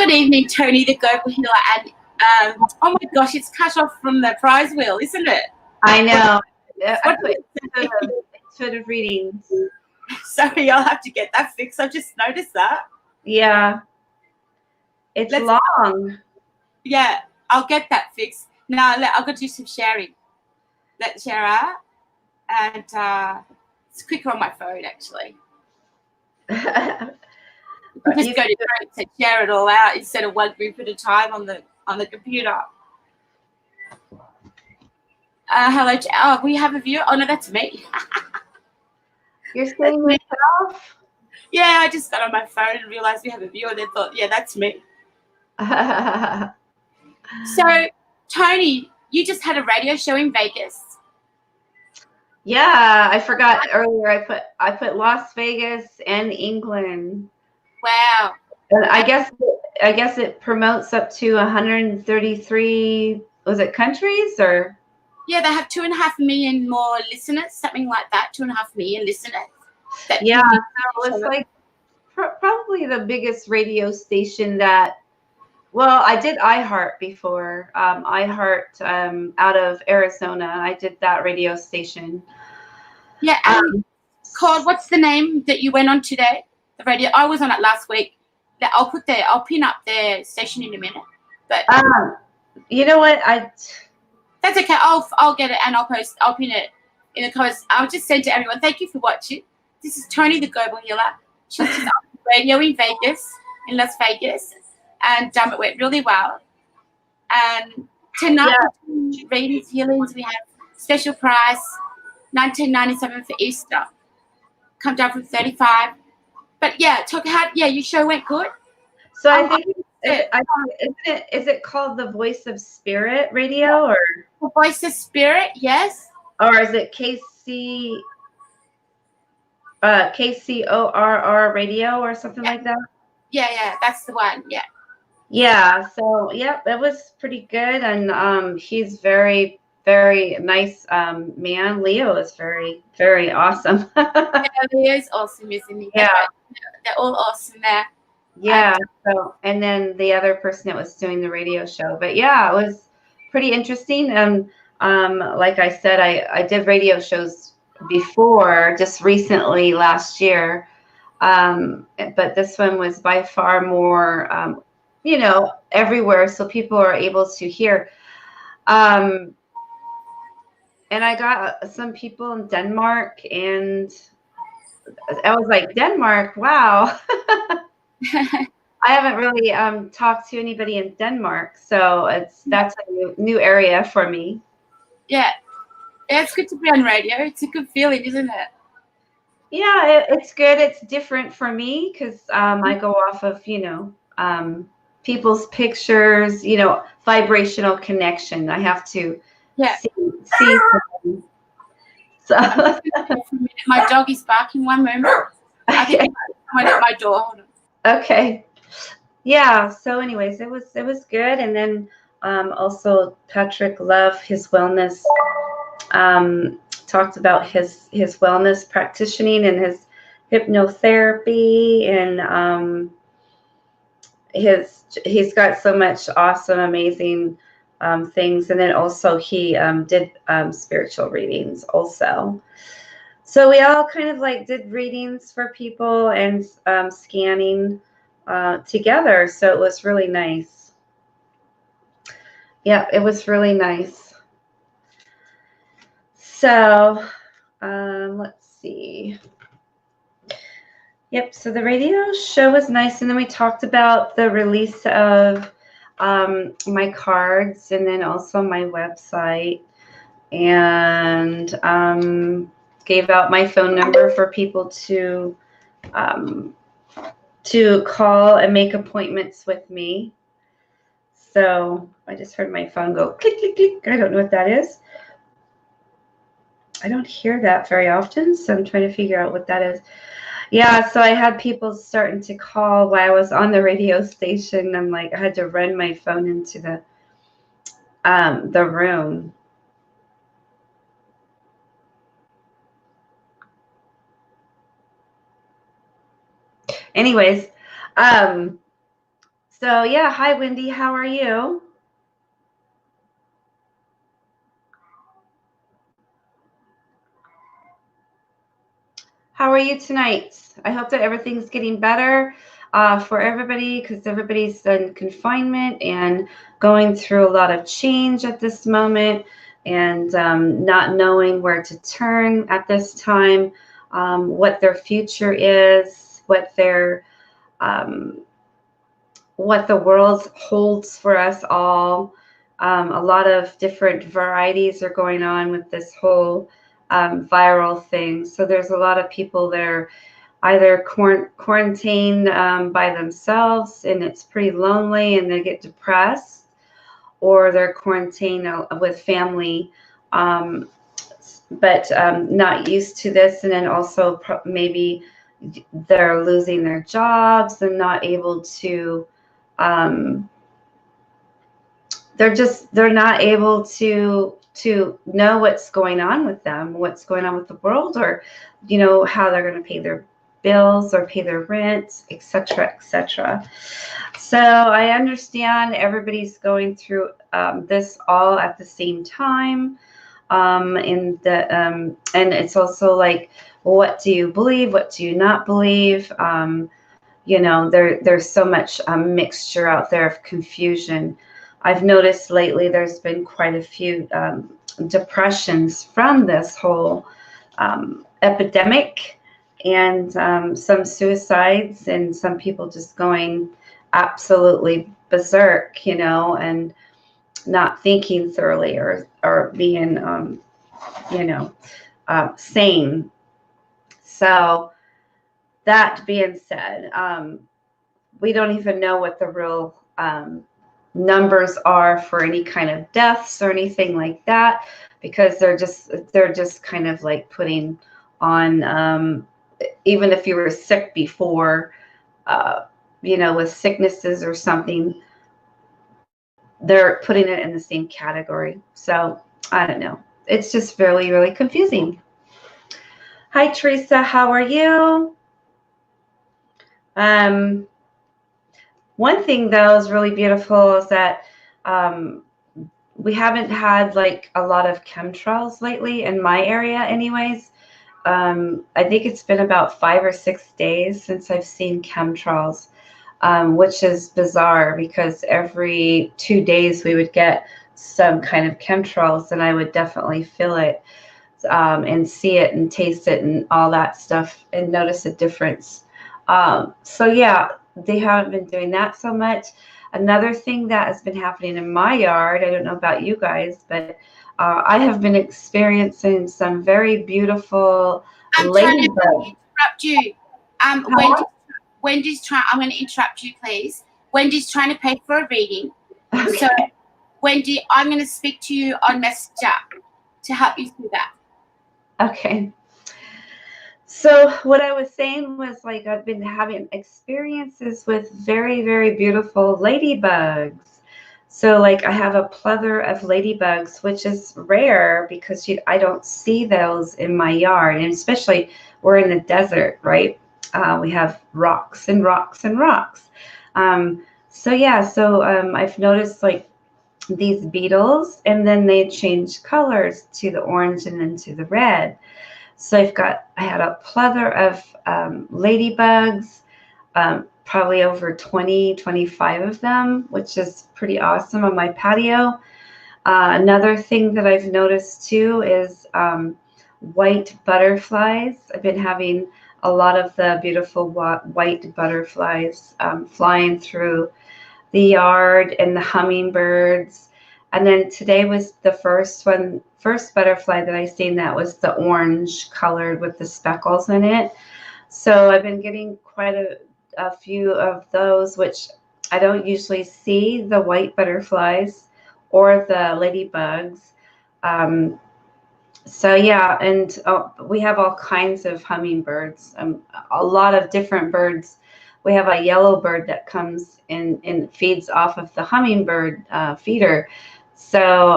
Good evening, Toni The Global Healer. And oh my gosh, it's cut off from the prize wheel, isn't it? I know. I What put intuitive readings. Sorry, I'll have to get that fixed. I've just noticed that. Yeah. It's long. Yeah, I'll get that fixed. Now, I'll go do some sharing. Let's share out. And it's quicker on my phone, actually. You just go to groups and share it all out instead of one group at a time on the computer. Hello. Oh, we have a viewer. Oh, no, that's me. You're seeing yourself? Yeah, I just got on my phone and realized we have a viewer and then thought, yeah, that's me. So, Toni, you just had a radio show in Vegas. Yeah, I forgot earlier. I put Las Vegas and England. Wow. And I guess it promotes up to 133. Was it countries or? Yeah, they have 2.5 million more listeners, something like that. 2.5 million listeners. Yeah, so it was like probably the biggest radio station that. Well, I did iHeart before. iHeart out of Arizona. I did that radio station. Yeah, called, what's the name that you went on today? The radio. I was on it last week. I'll pin up their station in a minute. But you know what? That's okay. I'll get it and I'll pin it in the comments. I'll just send to everyone. Thank you for watching. This is Toni The Global Healer. She was just on the radio in Las Vegas. And it went really well. And tonight, readings, healings, we have special price, $19.97 for Easter. Come down from $35. But yeah, your show went good. So I think is it called The Voice of Spirit Radio or The Voice of Spirit? Yes. Or is it KCORR Radio or something like that? Yeah, that's the one. Yeah. Yeah. So that was pretty good, and he's very, very nice man. Leo is very, very awesome. Yeah, Leo's awesome, isn't he? Yeah. They're all awesome there. Yeah. And then the other person that was doing the radio show, but yeah, it was pretty interesting. And like I said, I did radio shows before, just recently last year, but this one was by far more, everywhere, so people are able to hear. And I got some people in Denmark, and I was like, Denmark, wow. I haven't really talked to anybody in Denmark, so that's a new area for me. Yeah, it's good to be on radio. It's a good feeling, isn't it? Yeah, it's good. It's different for me because I go off of people's pictures, vibrational connection. I have to see them. So my dog is barking. One moment. I think someone at my door. Hold on. Okay. Yeah. So, anyways, it was good, and then also Patrick Love, his wellness, talked about his wellness practicing and his hypnotherapy, and he's got so much awesome, amazing things, and then also he did spiritual readings also. So we all kind of did readings for people and scanning together. So it was really nice. Yeah, it was really nice. So let's see. Yep, so the radio show was nice. And then we talked about the release of my cards, and then also my website, and gave out my phone number for people to call and make appointments with me. So I just heard my phone go click, click, click. I don't know what that is. I don't hear that very often, so I'm trying to figure out what that is. Yeah, so I had people starting to call while I was on the radio station. I'm like, I had to run my phone into the room. Anyways, So yeah, hi Wendy, how are you? How are you tonight? I hope that everything's getting better for everybody, because everybody's in confinement and going through a lot of change at this moment, and not knowing where to turn at this time, what their future is, what the world holds for us all. A lot of different varieties are going on with this whole viral thing. So there's a lot of people that are either quarantined by themselves, and it's pretty lonely and they get depressed, or they're quarantined with family, but not used to this. And then also maybe they're losing their jobs and not able to, they're not able to know what's going on with them, what's going on with the world, or how they're going to pay their bills or pay their rent, etc., etc. So I understand everybody's going through this all at the same time, and it's also like, what do you believe, what do you not believe? There's so much mixture out there of confusion. I've noticed lately there's been quite a few depressions from this whole epidemic, and some suicides, and some people just going absolutely berserk, and not thinking thoroughly, or being, sane. So that being said, we don't even know what the real numbers are for any kind of deaths or anything like that, because they're just kind of like putting on, even if you were sick before, with sicknesses or something, they're putting it in the same category. So I don't know. It's just really, really confusing. Hi, Teresa. How are you? One thing, though, is really beautiful is that we haven't had like a lot of chemtrails lately in my area anyways. I think it's been about 5 or 6 days since I've seen chemtrails, which is bizarre, because every 2 days we would get some kind of chemtrails, and I would definitely feel it, and see it and taste it and all that stuff, and notice a difference. So yeah, they haven't been doing that so much. Another thing that has been happening in my yard, I don't know about you guys, but I have been experiencing some very beautiful ladybugs. Interrupt you. Wendy's trying. I'm going to interrupt you, please. Wendy's trying to pay for a reading. Okay. So, Wendy, I'm going to speak to you on Messenger to help you through that. Okay. So what I was saying was, like, I've been having experiences with very, very beautiful ladybugs. So like I have a plethora of ladybugs, which is rare because I don't see those in my yard. And especially we're in the desert, right? We have rocks and rocks and rocks. So I've noticed like these beetles, and then they change colors to the orange and then to the red. So I had a plethora of ladybugs, probably over 20, 25 of them, which is pretty awesome on my patio. Another thing that I've noticed too is white butterflies. I've been having a lot of the beautiful white butterflies flying through the yard, and the hummingbirds. And then today was the first butterfly that I seen that was the orange colored with the speckles in it. So I've been getting quite a few of those, which I don't usually see the white butterflies or the ladybugs. So yeah, and we have all kinds of hummingbirds, a lot of different birds. We have a yellow bird that comes in and feeds off of the hummingbird feeder. So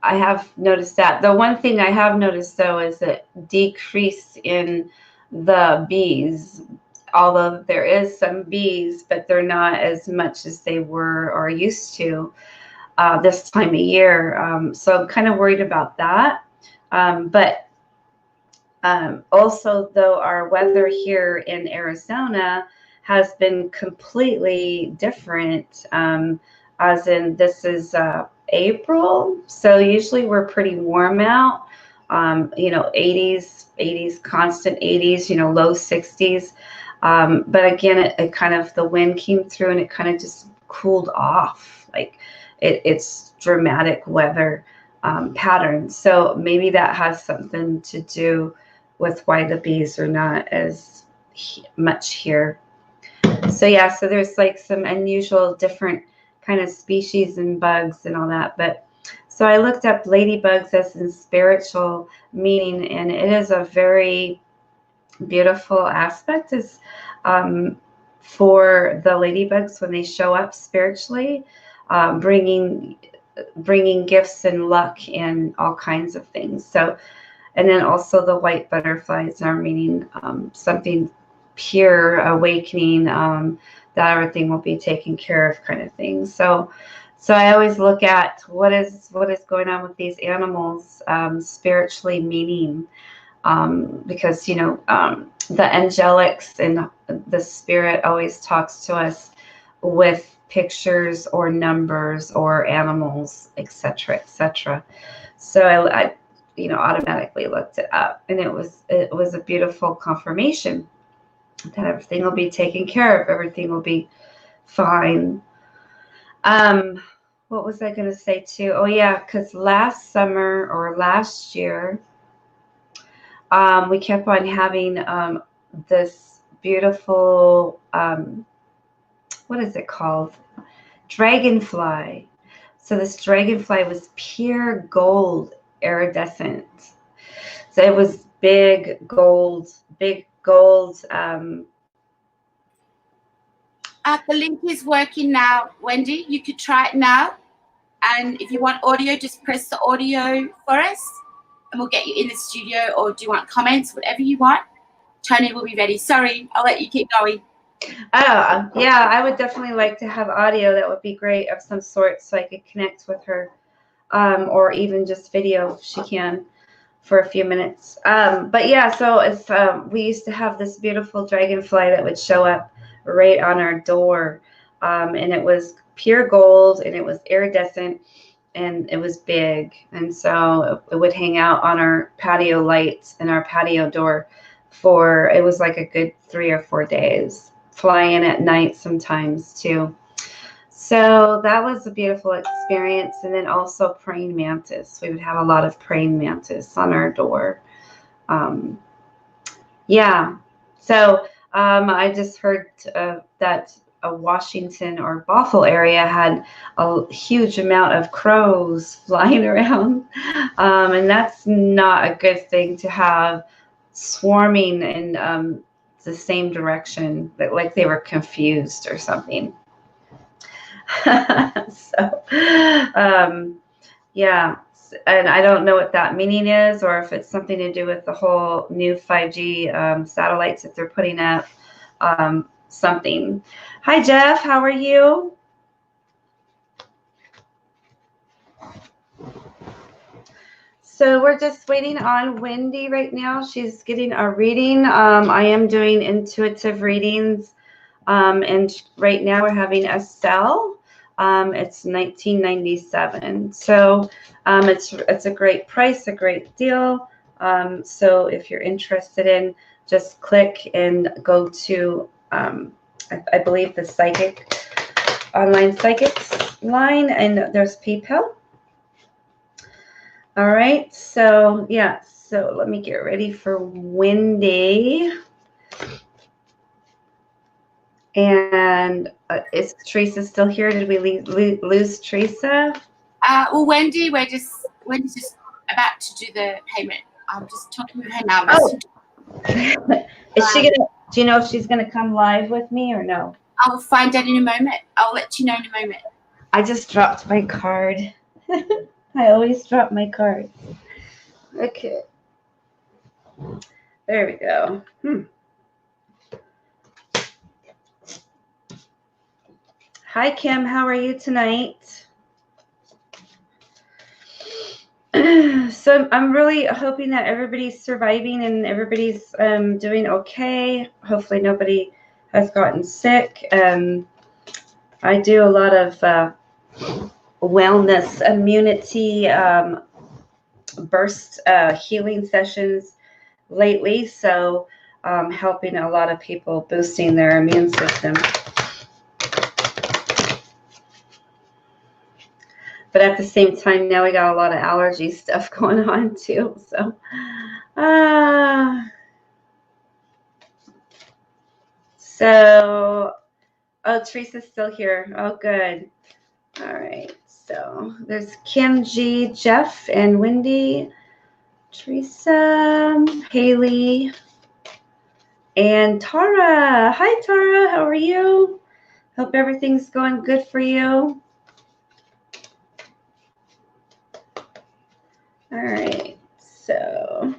I have noticed that. The one thing I have noticed, though, is a decrease in the bees. although there is some bees, but they're not as much as they were or used to this time of year. So I'm kind of worried about that. But also, though, our weather here in Arizona has been completely different, as in this is April. So usually we're pretty warm out, 80s, constant 80s, low 60s. But again, it kind of, the wind came through and it kind of just cooled off. Like it's dramatic weather patterns. So maybe that has something to do with why the bees are not as much here. So yeah, so there's like some unusual different kind of species and bugs and all that. But so I looked up ladybugs as in spiritual meaning, and it is a very beautiful aspect is for the ladybugs when they show up spiritually, bringing gifts and luck and all kinds of things. So, and then also the white butterflies are meaning something pure, awakening, that everything will be taken care of, kind of thing. So I always look at what is going on with these animals spiritually meaning, because the angelics and the spirit always talks to us with pictures or numbers or animals, etc., etc. So I automatically looked it up, and it was a beautiful confirmation that everything will be taken care of, everything will be fine. What was I going to say too? Oh yeah, because last summer or last year, we kept on having this beautiful, what is it called? Dragonfly. So this dragonfly was pure gold, iridescent. So it was big gold. The link is working now, Wendy. You could try it now. And if you want audio, just press the audio for us and we'll get you in the studio, or do you want comments, whatever you want. Toni will be ready. Sorry, I'll let you keep going. Oh, yeah, I would definitely like to have audio. That would be great, of some sort, so I could connect with her, or even just video if she can for a few minutes. But yeah, so it's we used to have this beautiful dragonfly that would show up right on our door, and it was pure gold, and it was iridescent, and it was big, and so it would hang out on our patio lights and our patio door for, it was like a good 3 or 4 days, fly in at night sometimes too. So that was a beautiful experience. And then also praying mantis. We would have a lot of praying mantis on our door. Yeah. So I just heard that Washington or Bothell area had a huge amount of crows flying around. And that's not a good thing to have swarming in the same direction, like they were confused or something. So yeah, and I don't know what that meaning is, or if it's something to do with the whole new 5G satellites that they're putting up, something. Hi Jeff, how are you? So we're just waiting on Wendy right now. She's getting a reading. I am doing intuitive readings, and right now we're having Estelle. It's $19.97. So it's a great price, a great deal. So if you're interested in, just click and go to I believe the online psychics line, and there's PayPal. All right, so yeah, so let me get ready for Wendy. And is Teresa still here? Did we lose Teresa? Well, Wendy's just about to do the payment. I'm just talking with her now. Oh. Is she gonna? Do you know if she's gonna come live with me or no? I'll find out in a moment. I'll let you know in a moment. I just dropped my card. I always drop my cards. Okay. There we go. Hi, Kim. How are you tonight? So I'm really hoping that everybody's surviving and everybody's doing okay. Hopefully nobody has gotten sick. I do a lot of wellness, immunity, burst healing sessions lately. So helping a lot of people boosting their immune system. But at the same time, now we got a lot of allergy stuff going on too. So, oh, Teresa's still here. Oh, good. All right. So there's Kim G, Jeff, and Wendy, Teresa, Haley, and Tara. Hi, Tara. How are you? Hope everything's going good for you. All right, so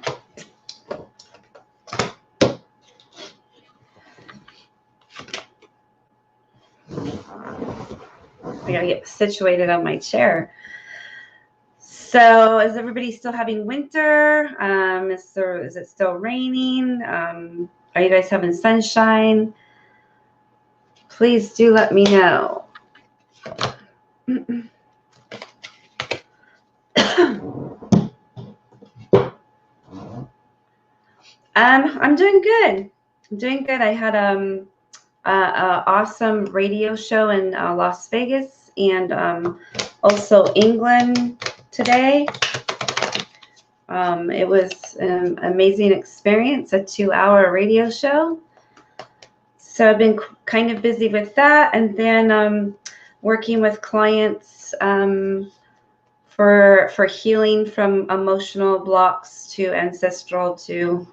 I gotta get situated on my chair. So is everybody still having winter? Is it still raining? Are you guys having sunshine? Please do let me know. I'm doing good. I'm doing good. I had an awesome radio show in Las Vegas and also England today. It was an amazing experience, a 2-hour radio show. So I've been kind of busy with that, and then working with clients for healing from emotional blocks to ancestral to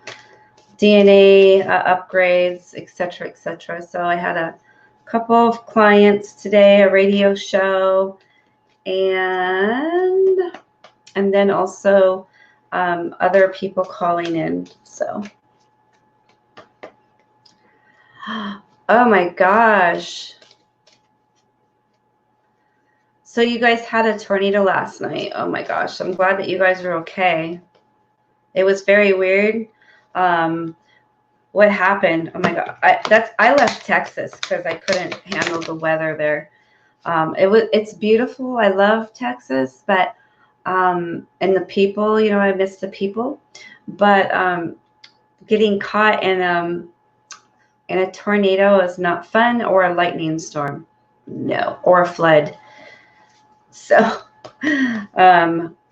DNA upgrades, etc., etc. So I had a couple of clients today, a radio show, and then also other people calling in. So, oh my gosh. So you guys had a tornado last night. Oh my gosh. I'm glad that you guys are okay. It was very weird. What happened? Oh my God. I left Texas because I couldn't handle the weather there. It's beautiful. I love Texas, but and the people, I miss the people. But getting caught in a tornado is not fun, or a lightning storm. No, or a flood. So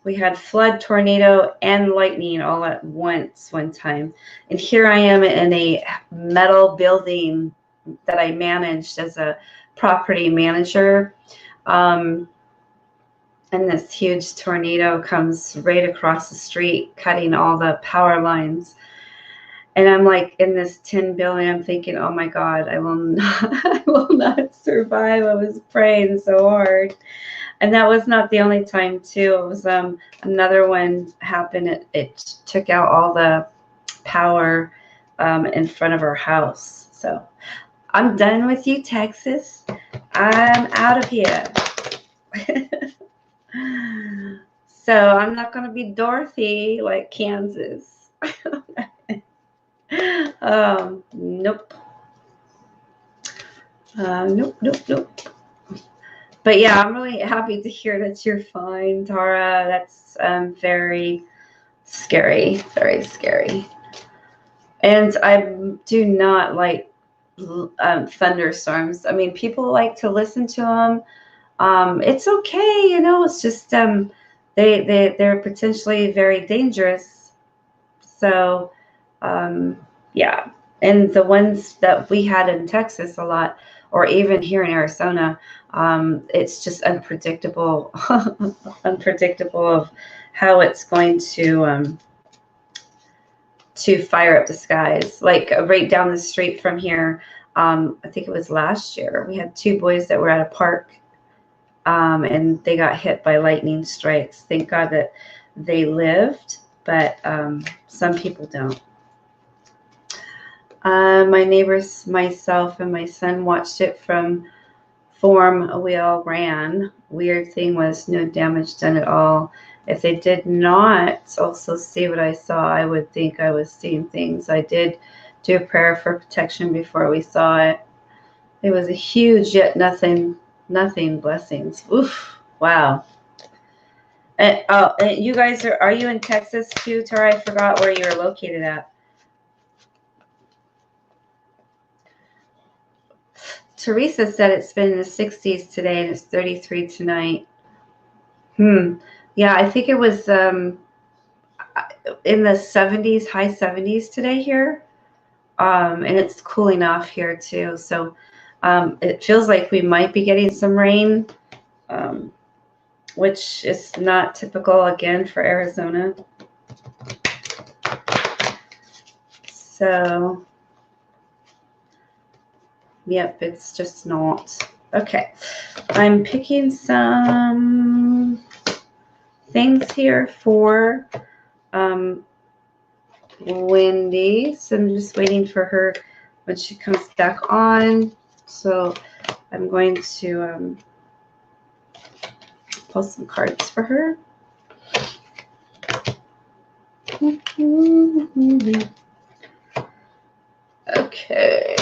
we had flood, tornado, and lightning all at once one time. And here I am in a metal building that I managed as a property manager. And this huge tornado comes right across the street, cutting all the power lines. And I'm like in this tin building, I'm thinking, oh my God, I will not survive. I was praying so hard. And that was not the only time too. It was another one happened. It took out all the power in front of our house. So I'm done with you, Texas. I'm out of here. So I'm not going to be Dorothy like Kansas. Nope. Nope. But yeah, I'm really happy to hear that you're fine, Tara. That's very scary, very scary. And I do not like thunderstorms. I mean, people like to listen to them. It's okay, it's just they're potentially very dangerous. So yeah. And the ones that we had in Texas a lot, or even here in Arizona, it's just unpredictable, unpredictable of how it's going to fire up the skies. Like right down the street from here, I think it was last year, we had 2 boys that were at a park, and they got hit by lightning strikes. Thank God that they lived, but some people don't. My neighbors, myself, and my son watched it from form, we all ran. Weird thing was no damage done at all. If they did not also see what I saw, I would think I was seeing things. I did do a prayer for protection before we saw it. It was a huge yet nothing blessings. Oof. Wow. And you guys are you in Texas too, Tara? I forgot where you were located at. Teresa said it's been in the 60s today and it's 33 tonight. Yeah, I think it was in the 70s, high 70s today here. And it's cooling off here too. So it feels like we might be getting some rain, which is not typical again for Arizona. So, yep, it's just not. Okay, I'm picking some things here for Wendy. So I'm just waiting for her when she comes back on. So I'm going to pull some cards for her. Okay.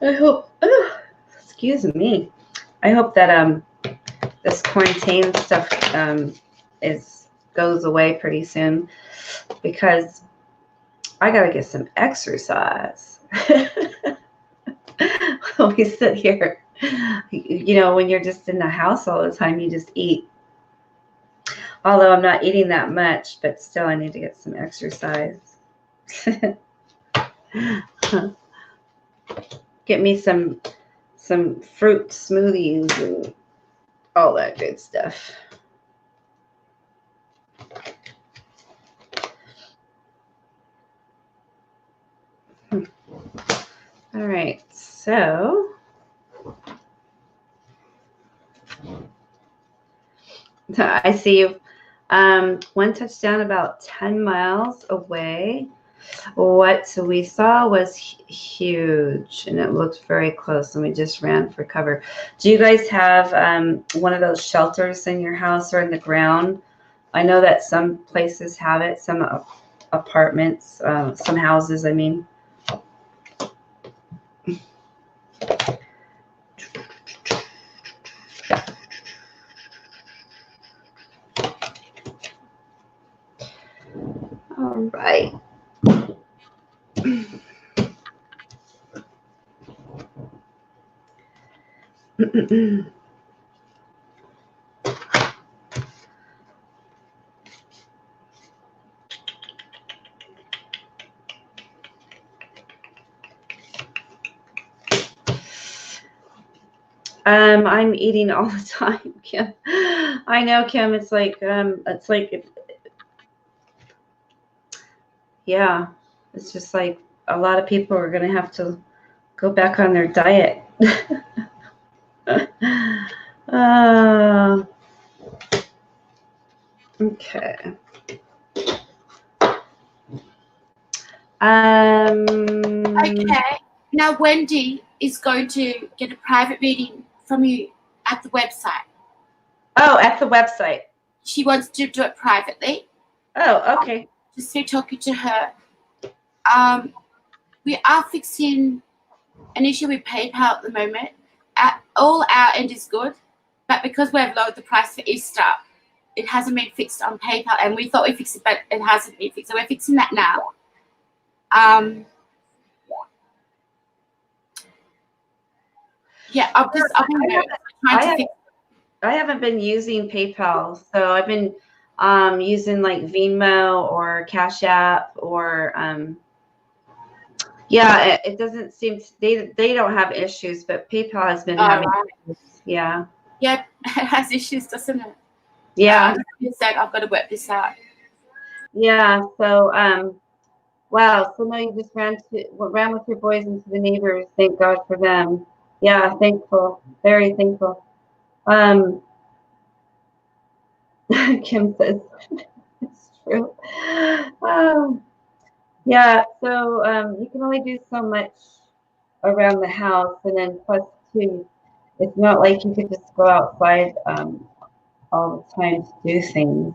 I hope, excuse me. I hope that this quarantine stuff goes away pretty soon, because I gotta get some exercise. When we sit here, you know, when you're just in the house all the time, you just eat. Although I'm not eating that much, but still I need to get some exercise. Get me some fruit smoothies and all that good stuff. All right, so I see you. One touchdown about 10 miles away. What we saw was huge, and it looked very close, and we just ran for cover. Do you guys have one of those shelters in your house or in the ground? I know that some places have it, some apartments, some houses, I mean. All right. I'm eating all the time, Kim. I know, Kim. It's like yeah, it's just like a lot of people are going to have to go back on their diet. Okay. Okay. Now Wendy is going to get a private reading from you at the website. Oh, at the website. She wants to do it privately. Oh, okay. Just be talking to her. We are fixing an issue with PayPal at the moment. All our end is good, but because we've lowered the price for Easter, it hasn't been fixed on PayPal, and we thought we fixed it, but it hasn't been fixed. So we're fixing that now. Yeah, I haven't been using PayPal, so I've been using like Venmo or Cash App or yeah. It doesn't seem they don't have issues, but PayPal has been having issues. Yeah. Yep, it has issues, doesn't it? Yeah. I've got to work this out. Yeah. So wow. So now you just ran with your boys into the neighbors. Thank God for them. Yeah, thankful. Very thankful. Kim says it's true. Yeah, so you can only do so much around the house, and then plus two, it's not like you could just go outside all the time to do things.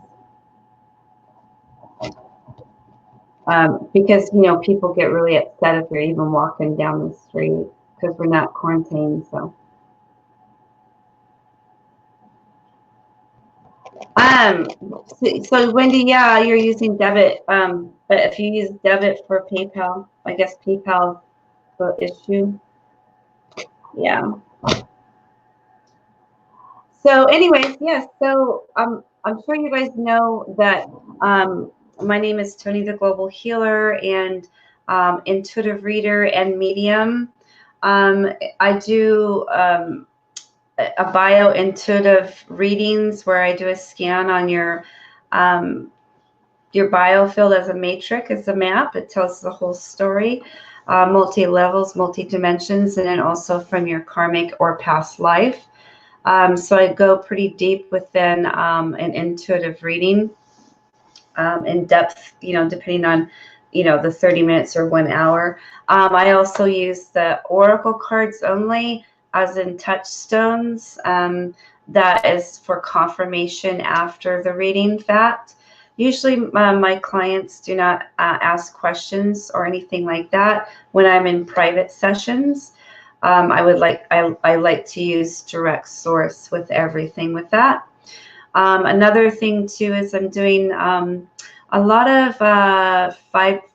Because, you know, people get really upset if you're even walking down the street because we're not quarantined. So, so Wendy, yeah, you're using debit. But if you use debit for PayPal, I guess PayPal is the issue. Yeah. So, anyways, yes. So, I'm sure you guys know that my name is Toni the Global Healer and intuitive reader and medium. I do a bio-intuitive readings where I do a scan on your biofield as a matrix, as a map. It tells the whole story, multi-levels, multi-dimensions, and then also from your karmic or past life. So I go pretty deep within an intuitive reading, in depth, you know, depending on, you know, the 30 minutes or 1 hour. I also use the oracle cards only, as in touchstones. That is for confirmation after the reading fact. Usually my clients do not ask questions or anything like that when I'm in private sessions. I like to use direct source with everything with that. Another thing too is I'm doing a lot of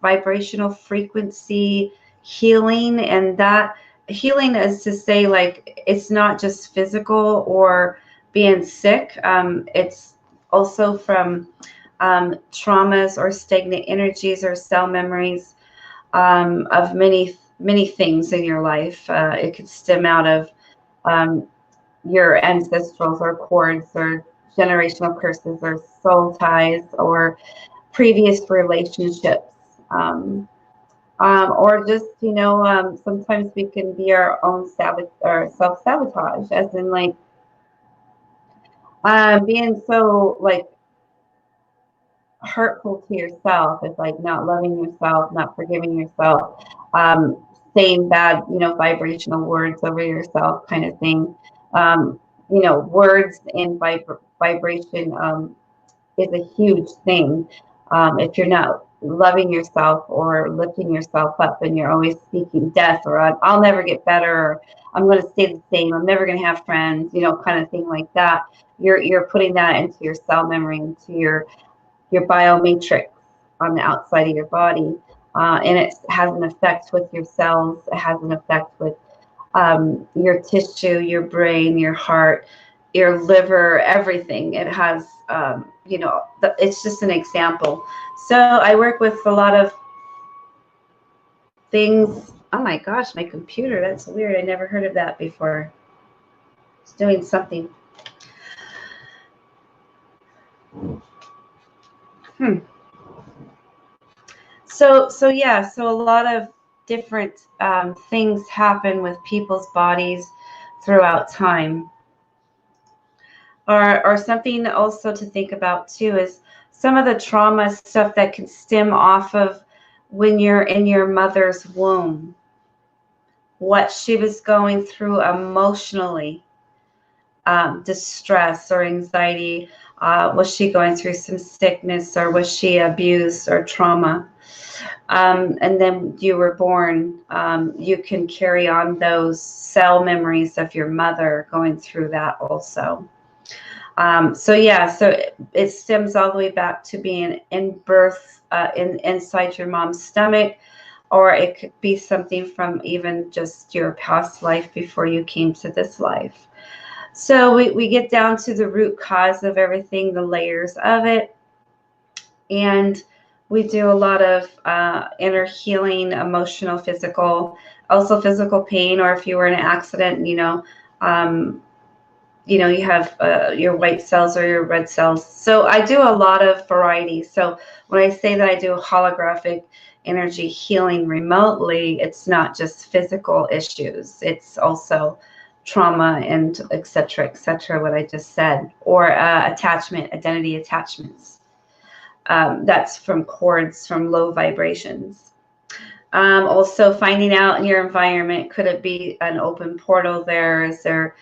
vibrational frequency healing, and that healing is to say, like, it's not just physical or being sick. It's also from traumas or stagnant energies or cell memories of many things in your life. It could stem out of your ancestrals or cords or generational curses or soul ties or previous relationships. Or just, you know, sometimes we can be our own self-sabotage, as in, like, being so, like, hurtful to yourself. It's like not loving yourself, not forgiving yourself, saying bad, you know, vibrational words over yourself, kind of thing. You know, words and vibration is a huge thing. If you're not loving yourself or lifting yourself up, and you're always speaking death, or I'll never get better, or I'm going to stay the same, I'm never going to have friends, you know, kind of thing like that. You're putting that into your cell memory, into your biomatrix on the outside of your body, and it has an effect with your cells. It has an effect with your tissue, your brain, your heart, your liver, everything. It has, you know, it's just an example. So I work with a lot of things. Oh my gosh, my computer, that's weird. I never heard of that before. It's doing something. So yeah, so a lot of different things happen with people's bodies throughout time. Or something also to think about too is some of the trauma stuff that can stem off of when you're in your mother's womb, what she was going through emotionally, distress or anxiety. Was she going through some sickness, or was she abused or trauma? And then you were born, you can carry on those cell memories of your mother going through that also. So yeah, so it stems all the way back to being in birth, inside your mom's stomach, or it could be something from even just your past life before you came to this life. So we get down to the root cause of everything, the layers of it, and we do a lot of inner healing, emotional, physical, also physical pain, or if you were in an accident, you know, you have your white cells or your red cells. So I do a lot of variety. So when I say that I do holographic energy healing remotely, it's not just physical issues. It's also trauma and et cetera, what I just said, or attachment, identity attachments. That's from cords, from low vibrations. Also finding out in your environment, could it be an open portal there? Is there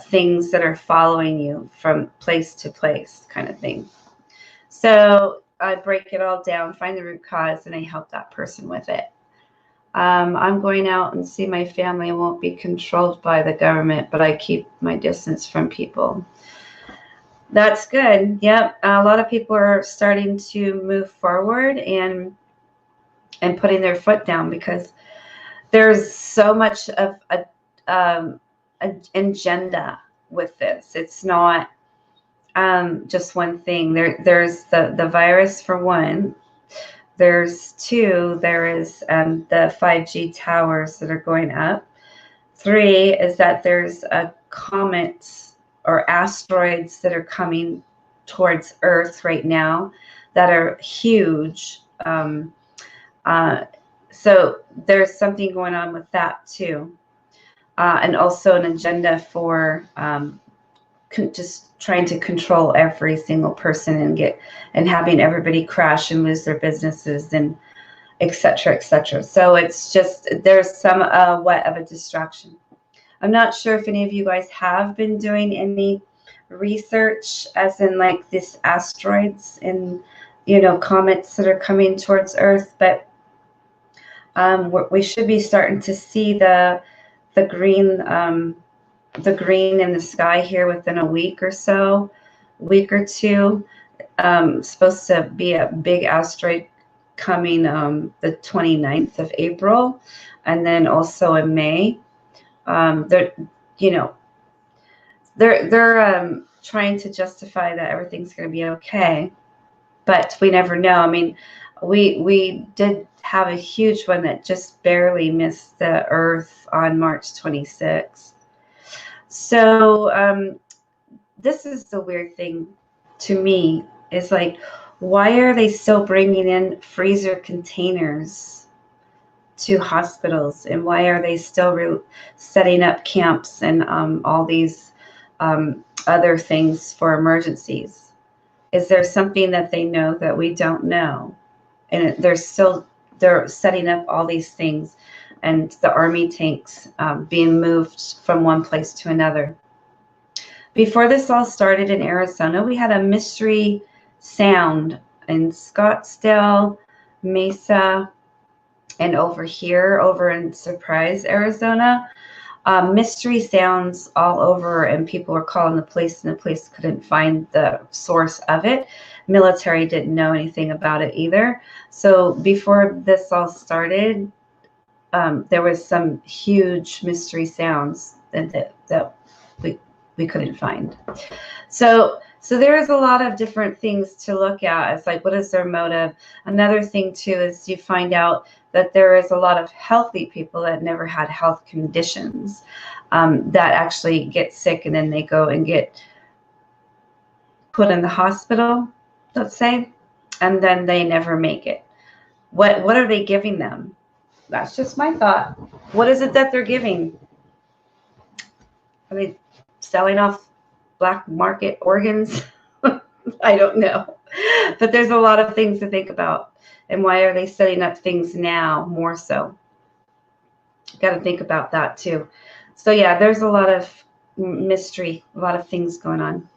things that are following you from place to place, kind of thing? So I break it all down, find the root cause, and I help that person with it. I'm going out and see my family. I won't be controlled by the government, but I keep my distance from people. That's good. Yep. A lot of people are starting to move forward and putting their foot down, because there's so much of an agenda with this. It's not just one thing. There's the virus for one. There's two, there is the 5G towers that are going up. 3 is that there's a comet or asteroids that are coming towards Earth right now that are huge. So there's something going on with that too. And also an agenda for just trying to control every single person and having everybody crash and lose their businesses and et cetera, et cetera. So it's just, there's somewhat of a distraction. I'm not sure if any of you guys have been doing any research, as in like this asteroids and, you know, comets that are coming towards Earth, but we should be starting to see the green in the sky here within a week or two. Supposed to be a big asteroid coming the 29th of April, and then also in May. They're trying to justify that everything's going to be okay, but we never know. I mean, we did have a huge one that just barely missed the Earth on March 26th. So this is the weird thing to me, is like, why are they still bringing in freezer containers to hospitals, and why are they still setting up camps and all these other things for emergencies? Is there something that they know that we don't know? And they're setting up all these things, and the army tanks being moved from one place to another. Before this all started in Arizona, we had a mystery sound in Scottsdale, Mesa, and over in Surprise, Arizona. Mystery sounds all over, and people were calling the police, and the police couldn't find the source of it. Military didn't know anything about it either. So before this all started, there was some huge mystery sounds that we couldn't find. So there is a lot of different things to look at. It's like, what is their motive? Another thing too is you find out that there is a lot of healthy people that never had health conditions that actually get sick, and then they go and get put in the hospital, let's say, and then they never make it. What are they giving them? That's just my thought. What is it that they're giving? Are they selling off black market organs? I don't know. But there's a lot of things to think about. And why are they setting up things now more so? Got to think about that too. So yeah, there's a lot of mystery, a lot of things going on.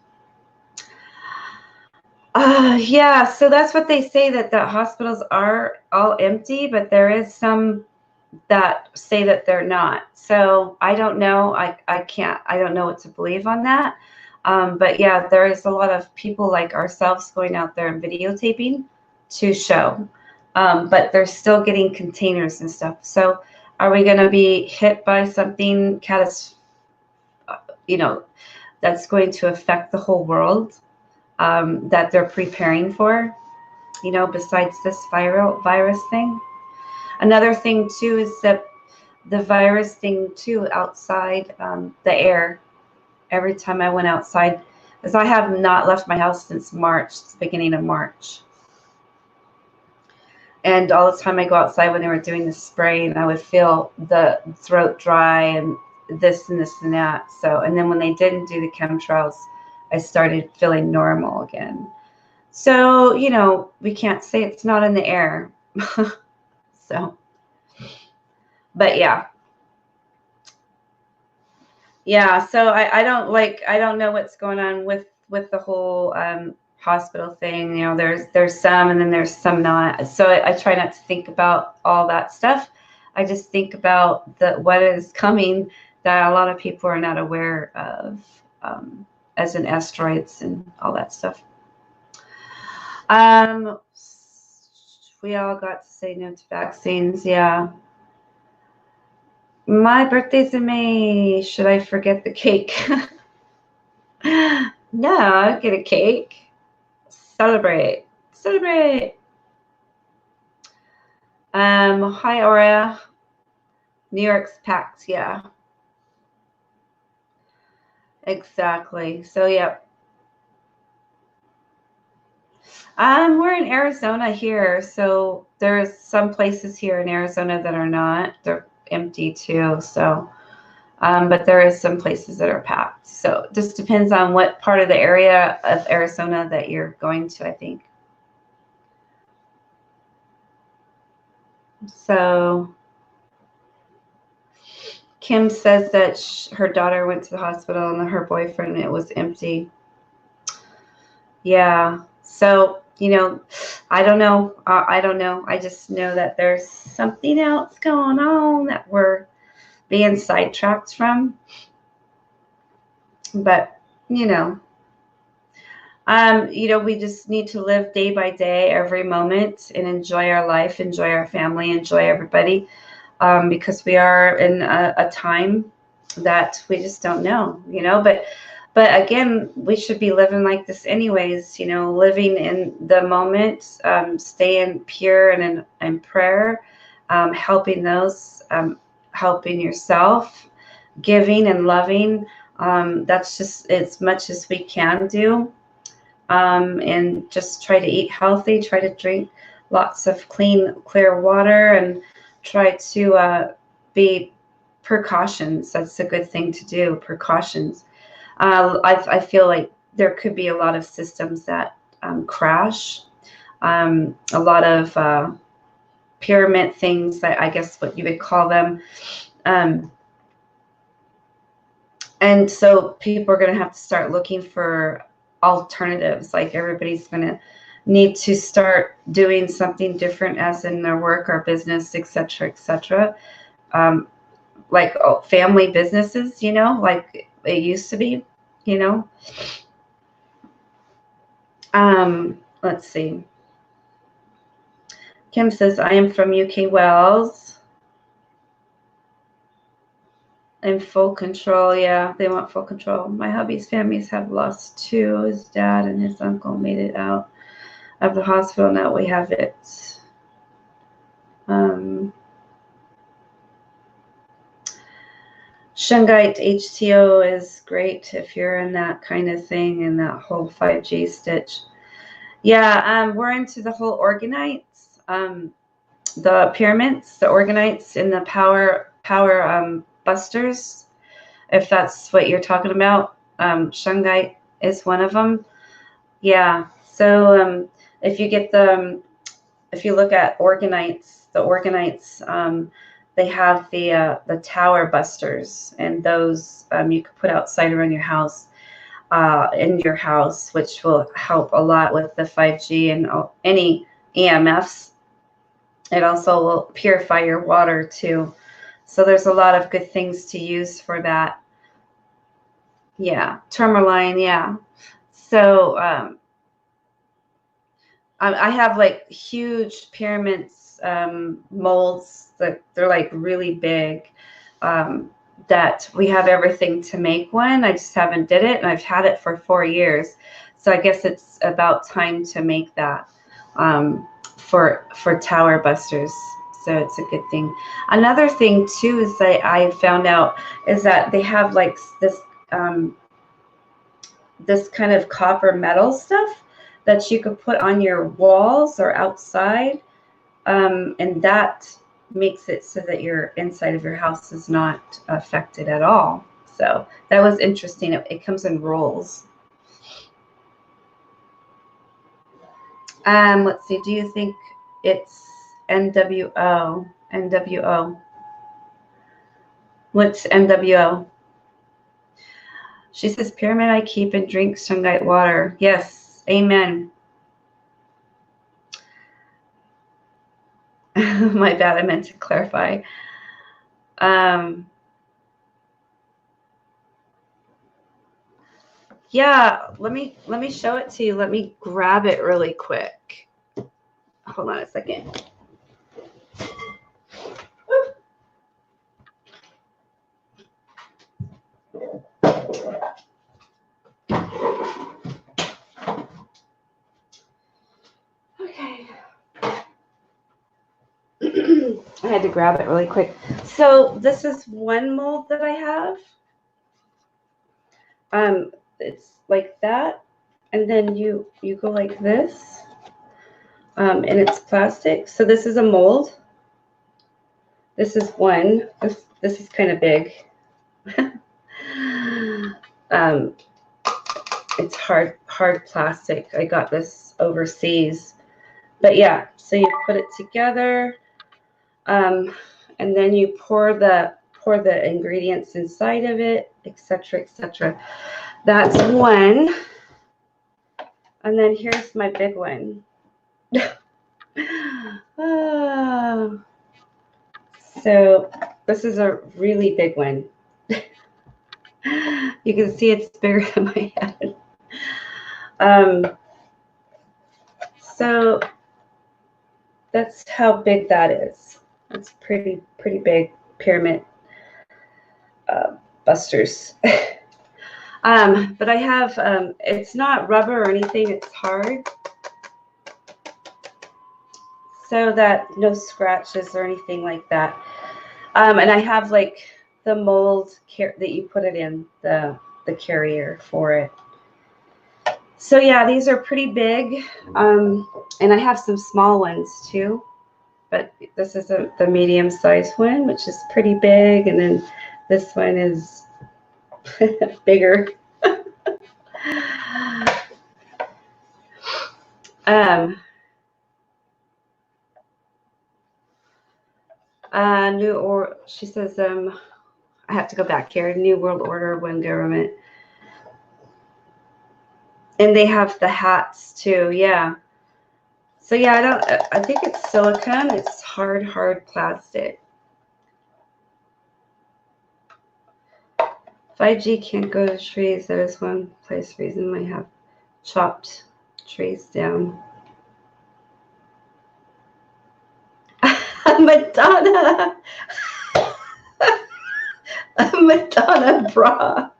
Yeah, so that's what they say, that the hospitals are all empty, but there is some that say that they're not. So I don't know. I don't know what to believe on that. But yeah, there is a lot of people like ourselves going out there and videotaping to show. But they're still getting containers and stuff. So are we going to be hit by something that's going to affect the whole world, that they're preparing for, besides this virus thing? Another thing too is that the virus thing too, outside, the air. Every time I went outside, because I have not left my house since March, the beginning of March. And all the time I go outside when they were doing the spraying, I would feel the throat dry and this and this and that. So, and then when they didn't do the chemtrails, I started feeling normal again. So, you know, we can't say it's not in the air. So, but yeah. Yeah, so I don't know what's going on with the whole hospital thing. You know, there's some and then there's some not. So I try not to think about all that stuff. I just think about what is coming that a lot of people are not aware of, as in asteroids and all that stuff. We all got to say no to vaccines. Yeah. My birthday's in May. Should I forget the cake? No, get a cake. Celebrate. Celebrate. Hi, Aura. New York's packed. Yeah. Exactly. So, yeah. We're in Arizona here. So there's some places here in Arizona that are not. They're empty too. So, but there is some places that are packed. So it just depends on what part of the area of Arizona that you're going to, I think. So Kim says that her daughter went to the hospital and her boyfriend, it was empty. Yeah. So, you know, I don't know. I don't know. I just know that there's something else going on that we're being sidetracked from. But, you know, we just need to live day by day, every moment, and enjoy our life, enjoy our family, enjoy everybody, because we are in a time that we just don't know, you know. But again, we should be living like this anyways, you know, living in the moment, staying pure and in prayer, helping those, helping yourself, giving and loving. That's just as much as we can do. And just try to eat healthy, try to drink lots of clean, clear water, and try to be precautions. That's a good thing to do, precautions. I feel like there could be a lot of systems that crash, a lot of pyramid things, that I guess what you would call them. And so people are going to have to start looking for alternatives. Like everybody's going to need to start doing something different, as in their work or business, etc., etc. Like family businesses, you know, like it used to be, you know. Let's see. Kim says, I am from UK Wales. In full control. Yeah, they want full control. My hubby's families have lost two. His dad and his uncle made it out of the hospital. Now we have it. Shungite HTO is great if you're in that kind of thing, in that whole 5G stitch. Yeah, we're into the whole organites, the pyramids, the organites, and the power busters, if that's what you're talking about. Shungite is one of them. Yeah. So if you get if you look at organites, the organites, they have the tower busters, and those you can put outside around your house, in your house, which will help a lot with the 5G and any EMFs. It also will purify your water too. So there's a lot of good things to use for that. Yeah, tourmaline. Yeah. So I have like huge pyramids, molds that they're like really big. That we have everything to make one. I just haven't did it, and I've had it for 4 years. So I guess it's about time to make that, for tower busters. So it's a good thing. Another thing too is that I found out is that they have like this kind of copper metal stuff that you could put on your walls or outside, and that makes it so that your inside of your house is not affected at all. So that was interesting. It comes in rolls. Let's see. Do you think it's NWO? NWO. What's NWO? She says, pyramid I keep and drink Shungite water. Yes. Amen. My bad. I meant to clarify. Yeah, let me show it to you. Let me grab it really quick. Hold on a second. Okay. I had to grab it really quick. So this is one mold that I have. It's like that, and then you go like this, and it's plastic. So this is a mold. This is one. This is kind of big. It's hard plastic. I got this overseas. But yeah, so you put it together, and then you pour the ingredients inside of it, etc., etc. That's one. And then here's my big one. So this is a really big one. You can see it's bigger than my head. So that's how big that is. That's pretty big pyramid busters. But I have, it's not rubber or anything, it's hard. So that no scratches or anything like that. And I have like the mold that you put it in, the carrier for it. So yeah, these are pretty big. And I have some small ones too. But this is the medium-sized one, which is pretty big. And then this one is bigger. She says, I have to go back here. New World Order, One Government. And they have the hats too, yeah. So yeah, I think it's silicone. It's hard plastic. 5G can't go to trees. That is one place reason we have chopped trees down. Madonna. A Madonna bra.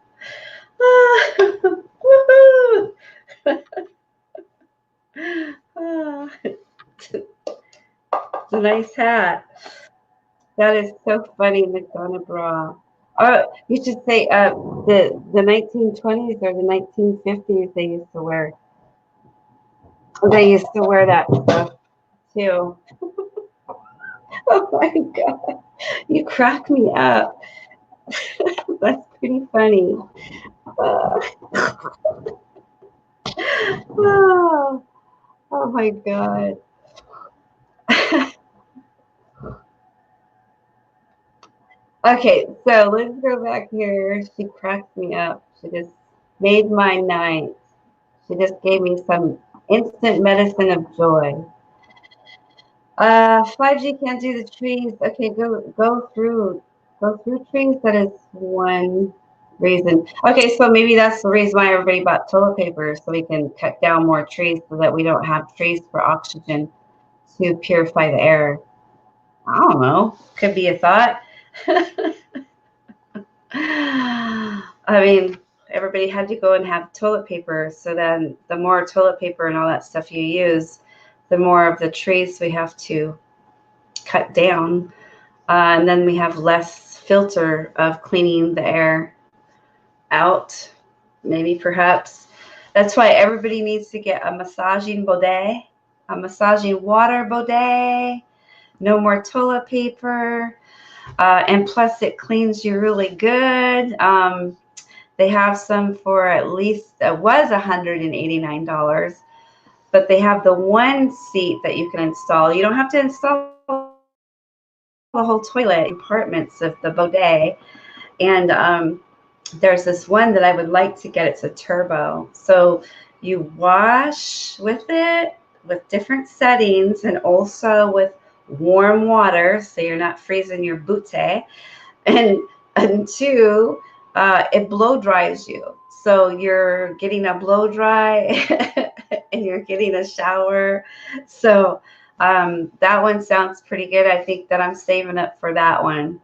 Woohoo. It's a nice hat. That is so funny, Madonna bra. You should say the 1920s or the 1950s. They used to wear. They used to wear that stuff too. Oh my God, you crack me up. That's pretty funny. Oh my God. Okay, so let's go back here. She cracked me up. She just made my night. She just gave me some instant medicine of joy. 5G can't do the trees. Okay, go through trees. That is one reason. Okay, so maybe that's the reason why everybody bought toilet paper, so we can cut down more trees so that we don't have trees for oxygen to purify the air. I don't know. Could be a thought. I mean, everybody had to go and have toilet paper. So then the more toilet paper and all that stuff you use, the more of the trees we have to cut down. And then we have less filter of cleaning the air out, maybe perhaps. That's why everybody needs to get a massaging bidet, a massaging water bidet, no more toilet paper. And plus it cleans you really good. They have some for at least, it was $189. but they have the one seat that you can install. You don't have to install the whole toilet, compartments of the bidet. And there's this one that I would like to get. It's a turbo. So you wash with it with different settings and also with warm water, so you're not freezing your booty. And two, it blow dries you. So you're getting a blow dry and you're getting a shower. So that one sounds pretty good. I think that I'm saving up for that one.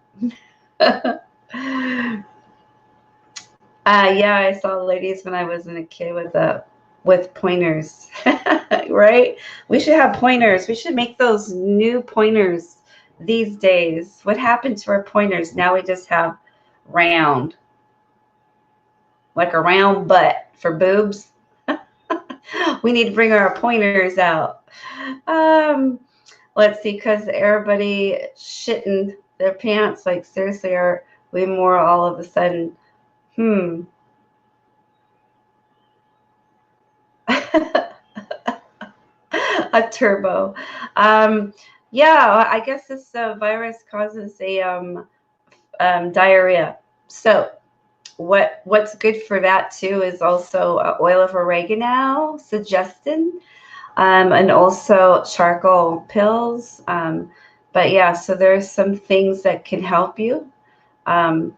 Yeah, I saw ladies when I was a kid with pointers, right? We should have pointers. We should make those new pointers these days. What happened to our pointers? Now we just have round, like a round butt for boobs. We need to bring our pointers out. Let's see, because everybody shitting their pants. Like, seriously, are we more all of a sudden? A turbo. Yeah, I guess this virus causes a diarrhea. So what's good for that too is also oil of oregano, suggested, and also charcoal pills. But yeah, so there's some things that can help you. And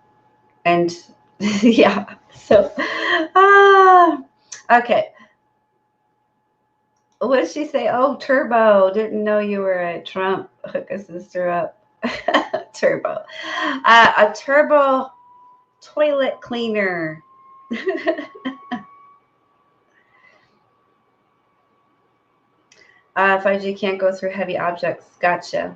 yeah, so okay. What did she say? Oh, turbo. Didn't know you were a Trump. Hook a sister up. Turbo. A turbo toilet cleaner. 5G can't go through heavy objects. Gotcha.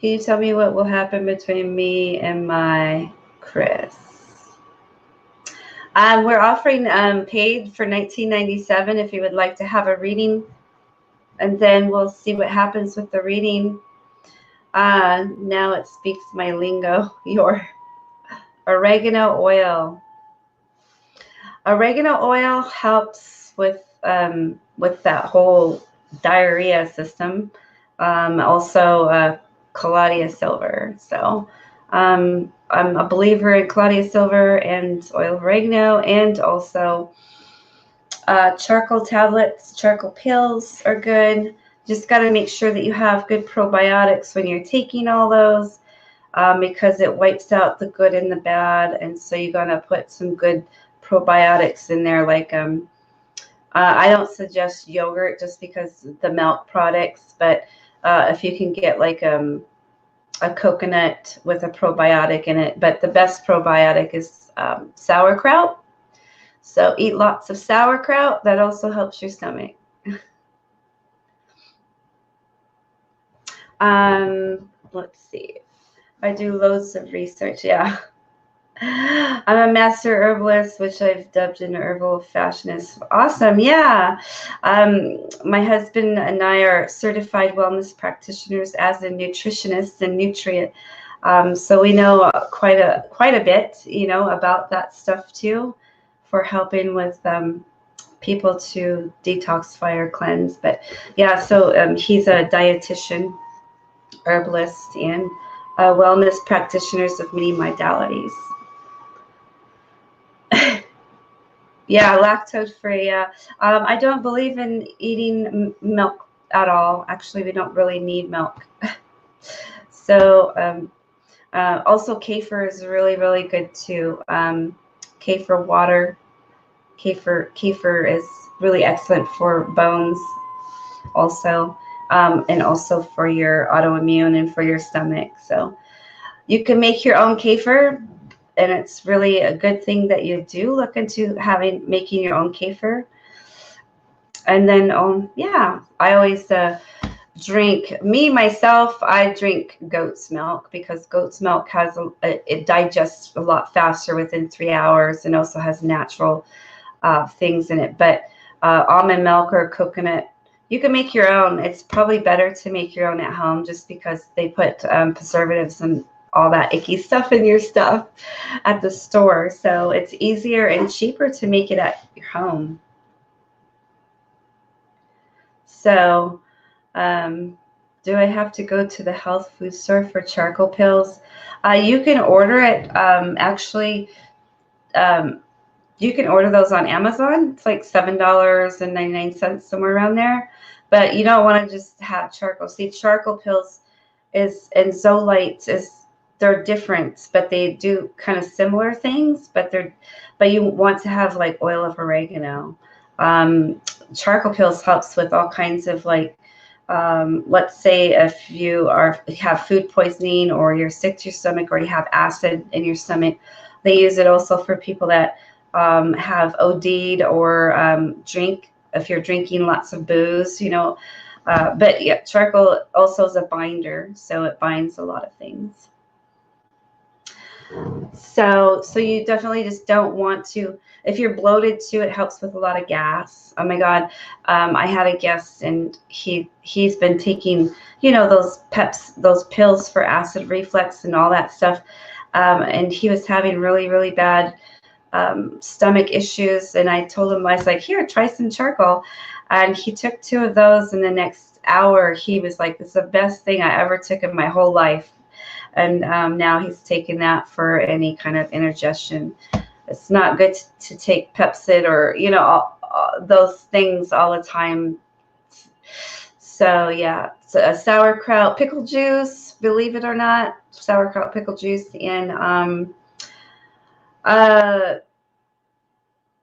Can you tell me what will happen between me and my Chris? We're offering paid for $19.97 if you would like to have a reading, and then we'll see what happens with the reading. Now it speaks my lingo. Your oregano oil. Oregano oil helps with that whole diarrhea system. Also, Calaudia silver. So I'm a believer in Calaudia silver and oil of oregano, and also charcoal tablets. Charcoal pills are good. Just got to make sure that you have good probiotics when you're taking all those, because it wipes out the good and the bad. And so you're going to put some good probiotics in there. Like I don't suggest yogurt just because the milk products, but if you can get like a coconut with a probiotic in it. But the best probiotic is sauerkraut. So eat lots of sauerkraut. That also helps your stomach. Let's see. I do loads of research. Yeah. I'm a master herbalist, which I've dubbed an herbal fashionist. Awesome. Yeah. My husband and I are certified wellness practitioners as a nutritionist and nutrient. So we know quite a bit, about that stuff too, for helping with people to detoxify or cleanse. But yeah, so he's a dietitian, herbalist, and wellness practitioners of many modalities. Yeah, lactose free. Yeah, I don't believe in eating milk at all. Actually, we don't really need milk. So also kefir is really, really good too. Kefir water. Kefir is really excellent for bones also, and also for your autoimmune and for your stomach. So you can make your own kefir. And it's really a good thing that you do look into making your own kefir. And then, yeah, I always I drink goat's milk, because goat's milk it digests a lot faster within 3 hours, and also has natural things in it. But almond milk or coconut, you can make your own. It's probably better to make your own at home, just because they put preservatives all that icky stuff in your stuff at the store. So it's easier and cheaper to make it at your home. So do I have to go to the health food store for charcoal pills? You can order it. Actually, you can order those on Amazon. It's like $7.99, somewhere around there. But you don't want to just have charcoal. See, charcoal pills and Zolite they're different, but they do kind of similar things. But you want to have like oil of oregano. Charcoal pills helps with all kinds of like, let's say if you have food poisoning, or you're sick to your stomach, or you have acid in your stomach. They use it also for people that have OD'd or drink, if you're drinking lots of booze, but yeah, charcoal also is a binder, so it binds a lot of things. So you definitely just don't want to, if you're bloated too, it helps with a lot of gas. Oh my God. I had a guest, and he's been taking, those those pills for acid reflux and all that stuff. And he was having really, really bad stomach issues. And I told him, I was like, here, try some charcoal. And he took 2 of those, and the next hour he was like, this is the best thing I ever took in my whole life. And now he's taking that for any kind of indigestion. It's not good to take Pepsid or, all those things all the time. So yeah, so a sauerkraut pickle juice, believe it or not, sauerkraut pickle juice, and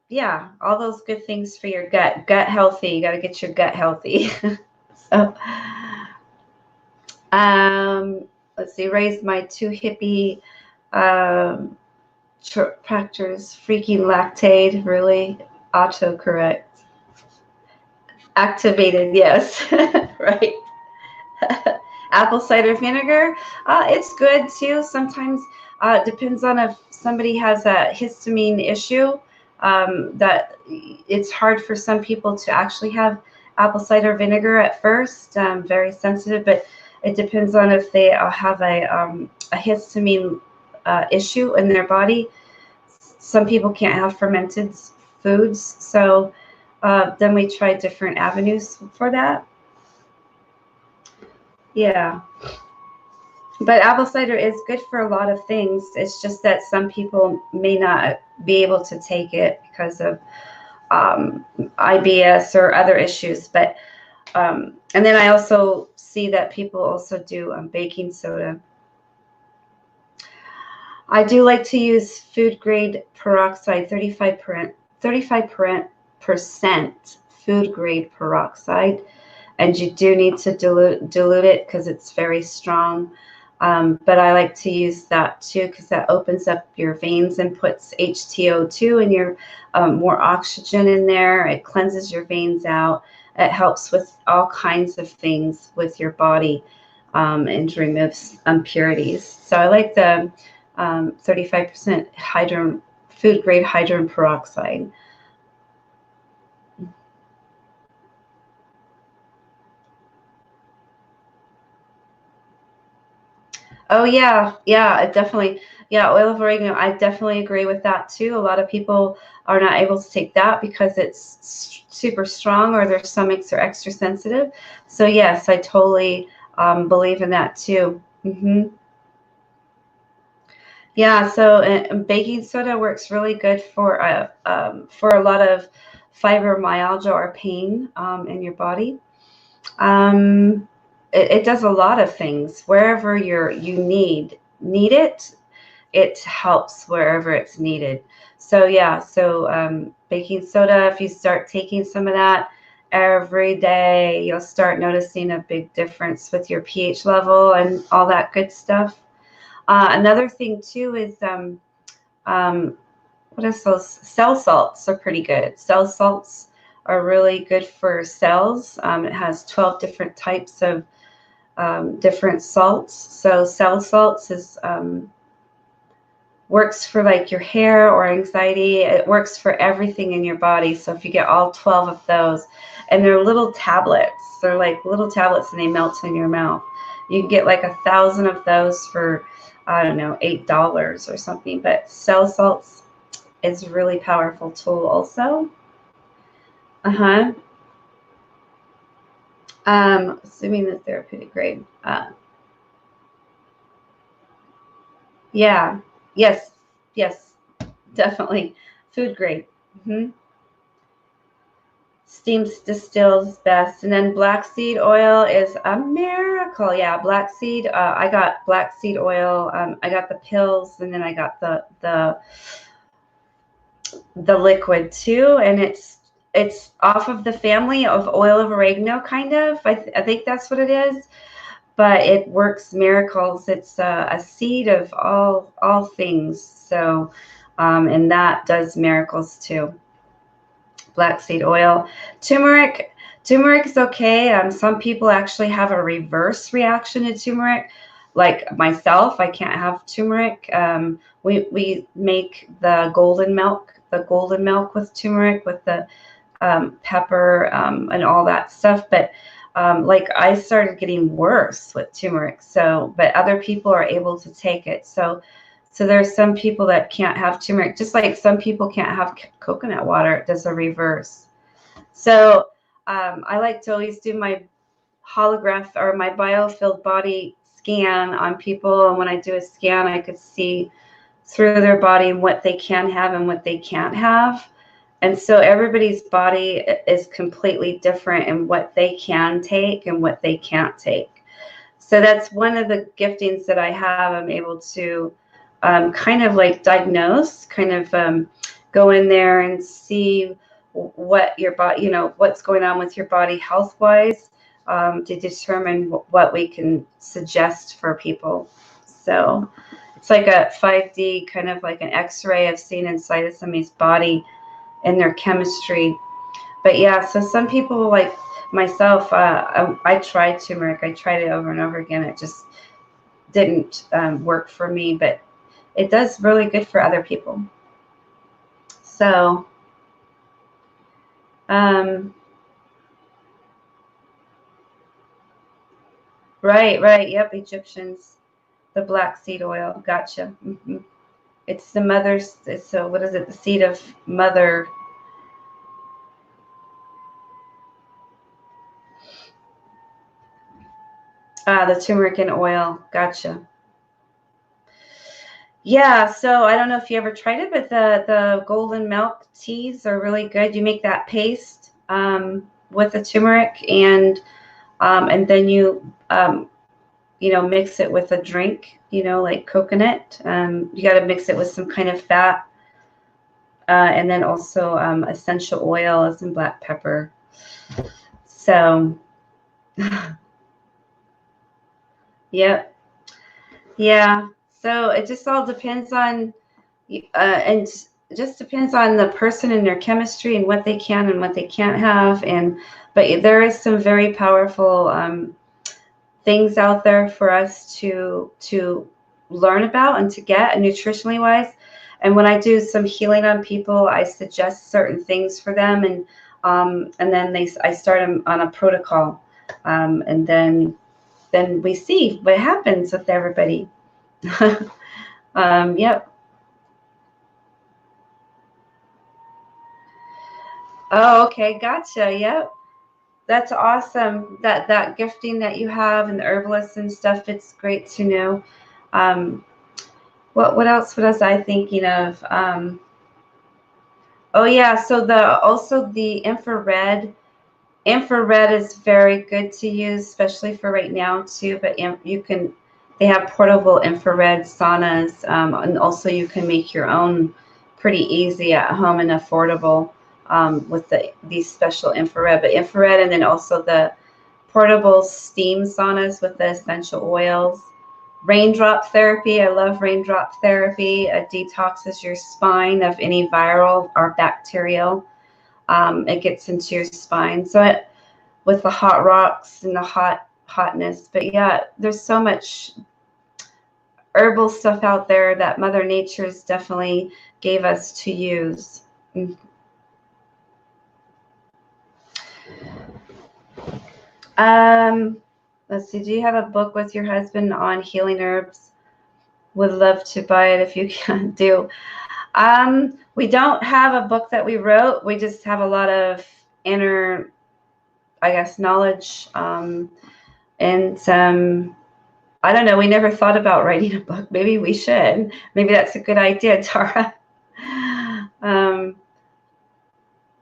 yeah, all those good things for your gut healthy. You got to get your gut healthy. So let's see, raised my 2 hippie tractors, freaking lactate, really autocorrect. Activated, yes. Right. Apple cider vinegar, it's good too. Sometimes depends on if somebody has a histamine issue, that it's hard for some people to actually have apple cider vinegar at first, very sensitive, but it depends on if they have a histamine issue in their body. Some people can't have fermented foods, so then we try different avenues for that. Yeah. But apple cider is good for a lot of things. It's just that some people may not be able to take it because of IBS or other issues. But and then I also see that people also do baking soda. I do like to use food grade peroxide, 35% food grade peroxide. And you do need to dilute it because it's very strong. But I like to use that too because that opens up your veins and puts H2O2 and your more oxygen in there. It cleanses your veins out. It helps with all kinds of things with your body, and removes impurities. So I like the 35% food grade hydrogen peroxide. Oh yeah, it definitely. Yeah, oil of oregano. I definitely agree with that too. A lot of people are not able to take that because it's super strong or their stomachs are extra sensitive. So yes, I totally believe in that too. Yeah, so baking soda works really good for a lot of fibromyalgia or pain in your body. It does a lot of things. Wherever you need it, it helps wherever it's needed. So yeah, so baking soda, if you start taking some of that every day, you'll start noticing a big difference with your pH level and all that good stuff. Another thing too is what is those? Cell salts are pretty good. Cell salts are really good for cells. It has 12 different types of different salts. So cell salts is works for like your hair or anxiety. It works for everything in your body. So if you get all 12 of those, and they're little tablets, they're like little tablets and they melt in your mouth. You can get like 1,000 of those for I don't know, $8 or something. But cell salts is a really powerful tool also. Assuming the therapeutic grade. Yeah. Yes. Yes. Definitely. Food grade. Steam distilled is best. And then black seed oil is a miracle. Yeah, black seed. I got black seed oil. I got the pills, and then I got the liquid too. And it's off of the family of oil of oregano, kind of. I think that's what it is. But it works miracles. It's a seed of all things. So, and that does miracles too. Black seed oil. Turmeric is okay. Some people actually have a reverse reaction to turmeric. Like myself, I can't have turmeric. We make the golden milk with turmeric, with the pepper and all that stuff. But like I started getting worse with turmeric. So, but other people are able to take it. So there's some people that can't have turmeric, just like some people can't have coconut water. It does a reverse. So I like to always do my holograph or my biofield body scan on people. And when I do a scan, I could see through their body what they can have and what they can't have. And so everybody's body is completely different in what they can take and what they can't take. So that's one of the giftings that I have. I'm able to kind of like diagnose, kind of go in there and see what your body, what's going on with your body health-wise, to determine what we can suggest for people. So it's like a 5D, kind of like an X-ray of seeing inside of somebody's body and their chemistry. But yeah, so some people like myself, I tried turmeric. I tried it over and over again. It just didn't work for me, but it does really good for other people. So, right. Yep, Egyptians, the black seed oil. Gotcha. It's the mother's. So what is it? The seed of mother. The turmeric and oil. Gotcha. Yeah, so I don't know if you ever tried it, but the golden milk teas are really good. You make that paste with the turmeric, and then you mix it with a drink, like coconut. You got to mix it with some kind of fat, and then also essential oils and black pepper. So, yep, yeah. So it just all depends on, and just depends on the person and their chemistry and what they can and what they can't have. But there is some very powerful things out there for us to learn about and to get, nutritionally wise. And when I do some healing on people, I suggest certain things for them, and then I start them on a protocol, and then we see what happens with everybody. Yep. Oh, okay, gotcha. Yep. That's awesome. That gifting that you have and the herbalists and stuff, it's great to know. What else was I thinking of? Oh yeah, so the infrared is very good to use, especially for right now too. But they have portable infrared saunas, and also you can make your own pretty easy at home and affordable with these special infrared. But infrared, and then also the portable steam saunas with the essential oils. Raindrop therapy. I love raindrop therapy. It detoxes your spine of any viral or bacterial. It gets into your spine. So with the hot rocks and the hotness. But yeah, there's so much herbal stuff out there that Mother Nature's definitely gave us to use. Let's see. Do you have a book with your husband on healing herbs? Would love to buy it if you can do. We don't have a book that we wrote. We just have a lot of inner, I guess, knowledge. And I don't know. We never thought about writing a book. Maybe we should. Maybe that's a good idea, Tara.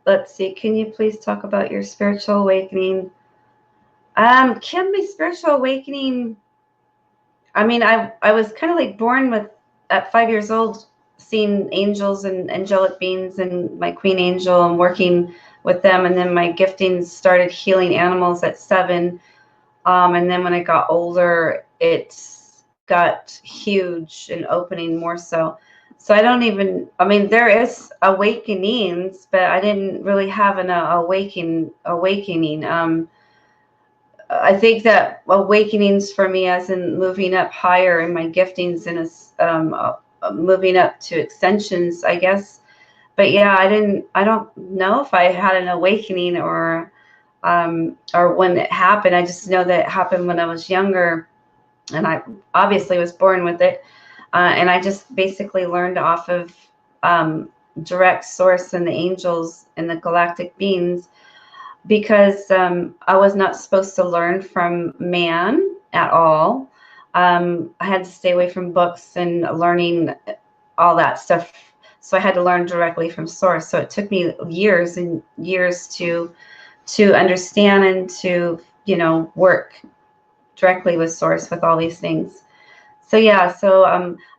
Let's see. Can you please talk about your spiritual awakening? Kim, my spiritual awakening, I mean, I was kind of like born with, at 5 years old, seeing angels and angelic beings and my queen angel and working with them. And then my giftings started healing animals at 7. And then when I got older, it got huge and opening more so. So I don't even, I mean, there is awakenings, but I didn't really have an awakening. I think that awakenings for me, as in moving up higher in my giftings and moving up to extensions, I guess. But yeah, I don't know if I had an awakening or when it happened. I just know that it happened when I was younger, and I obviously was born with it. And I just basically learned off of direct source and the angels and the galactic beings, because I was not supposed to learn from man at all. I had to stay away from books and learning all that stuff. So I had to learn directly from source. So it took me years and years to understand and to, you know, work directly with source with all these things. So yeah, so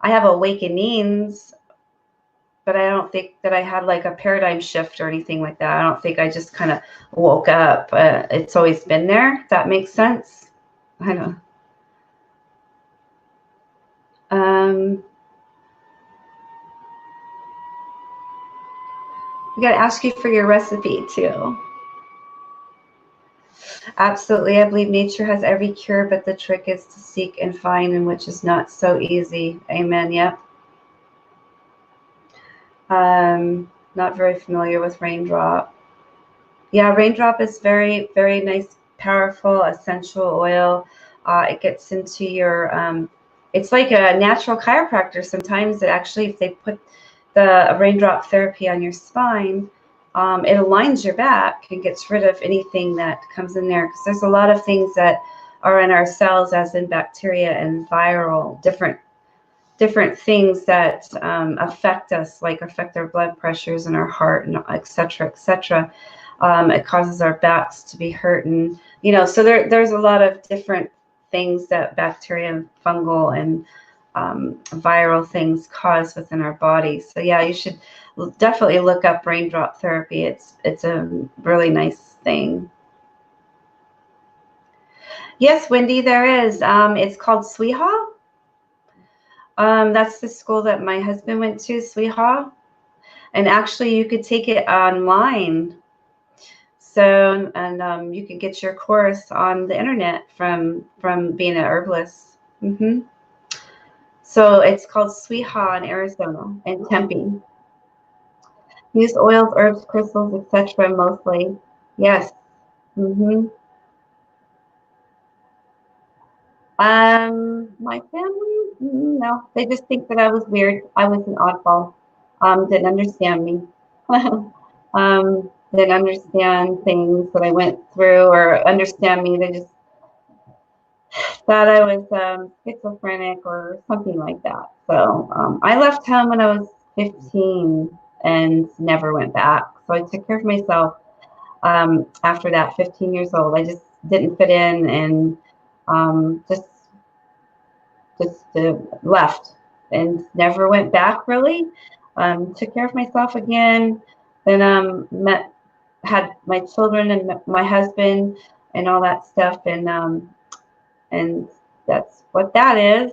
I have awakenings, but I don't think that I had like a paradigm shift or anything like that. I don't think I just kind of woke up. It's always been there. If that makes sense. I don't know. I got to ask you for your recipe too. Absolutely. I believe nature has every cure, but the trick is to seek and find, and which is not so easy. Amen. Yep. Not very familiar with raindrop. Yeah, raindrop is very, very nice, powerful, essential oil. It gets into your, it's like a natural chiropractor. Sometimes it actually, if they put the raindrop therapy on your spine, it aligns your back and gets rid of anything that comes in there. Because there's a lot of things that are in our cells, as in bacteria and viral, different things that affect us, like affect our blood pressures and our heart and et cetera, et cetera. It causes our backs to be hurt, and you know, so there's a lot of different things that bacteria and fungal and viral things cause within our bodies. So yeah, you should definitely look up raindrop therapy. It's a really nice thing. Yes, Wendy, there is. It's called Sweeha. That's the school that my husband went to, Sweeha. And actually, you could take it online. So, and you can get your course on the internet from being an herbalist. So it's called Sweeha in Arizona and Tempe. Use oils, herbs, crystals, etc. mostly. Yes. My family, no, they just think that I was weird. I was an oddball. Didn't understand me. Didn't understand things that I went through or understand me. They just thought I was schizophrenic or something like that. So I left home when I was 15 and never went back. So I took care of myself after that, 15 years old. I just didn't fit in and just left and never went back really. Took care of myself again. Then had my children and my husband and all that stuff, and that's what that is.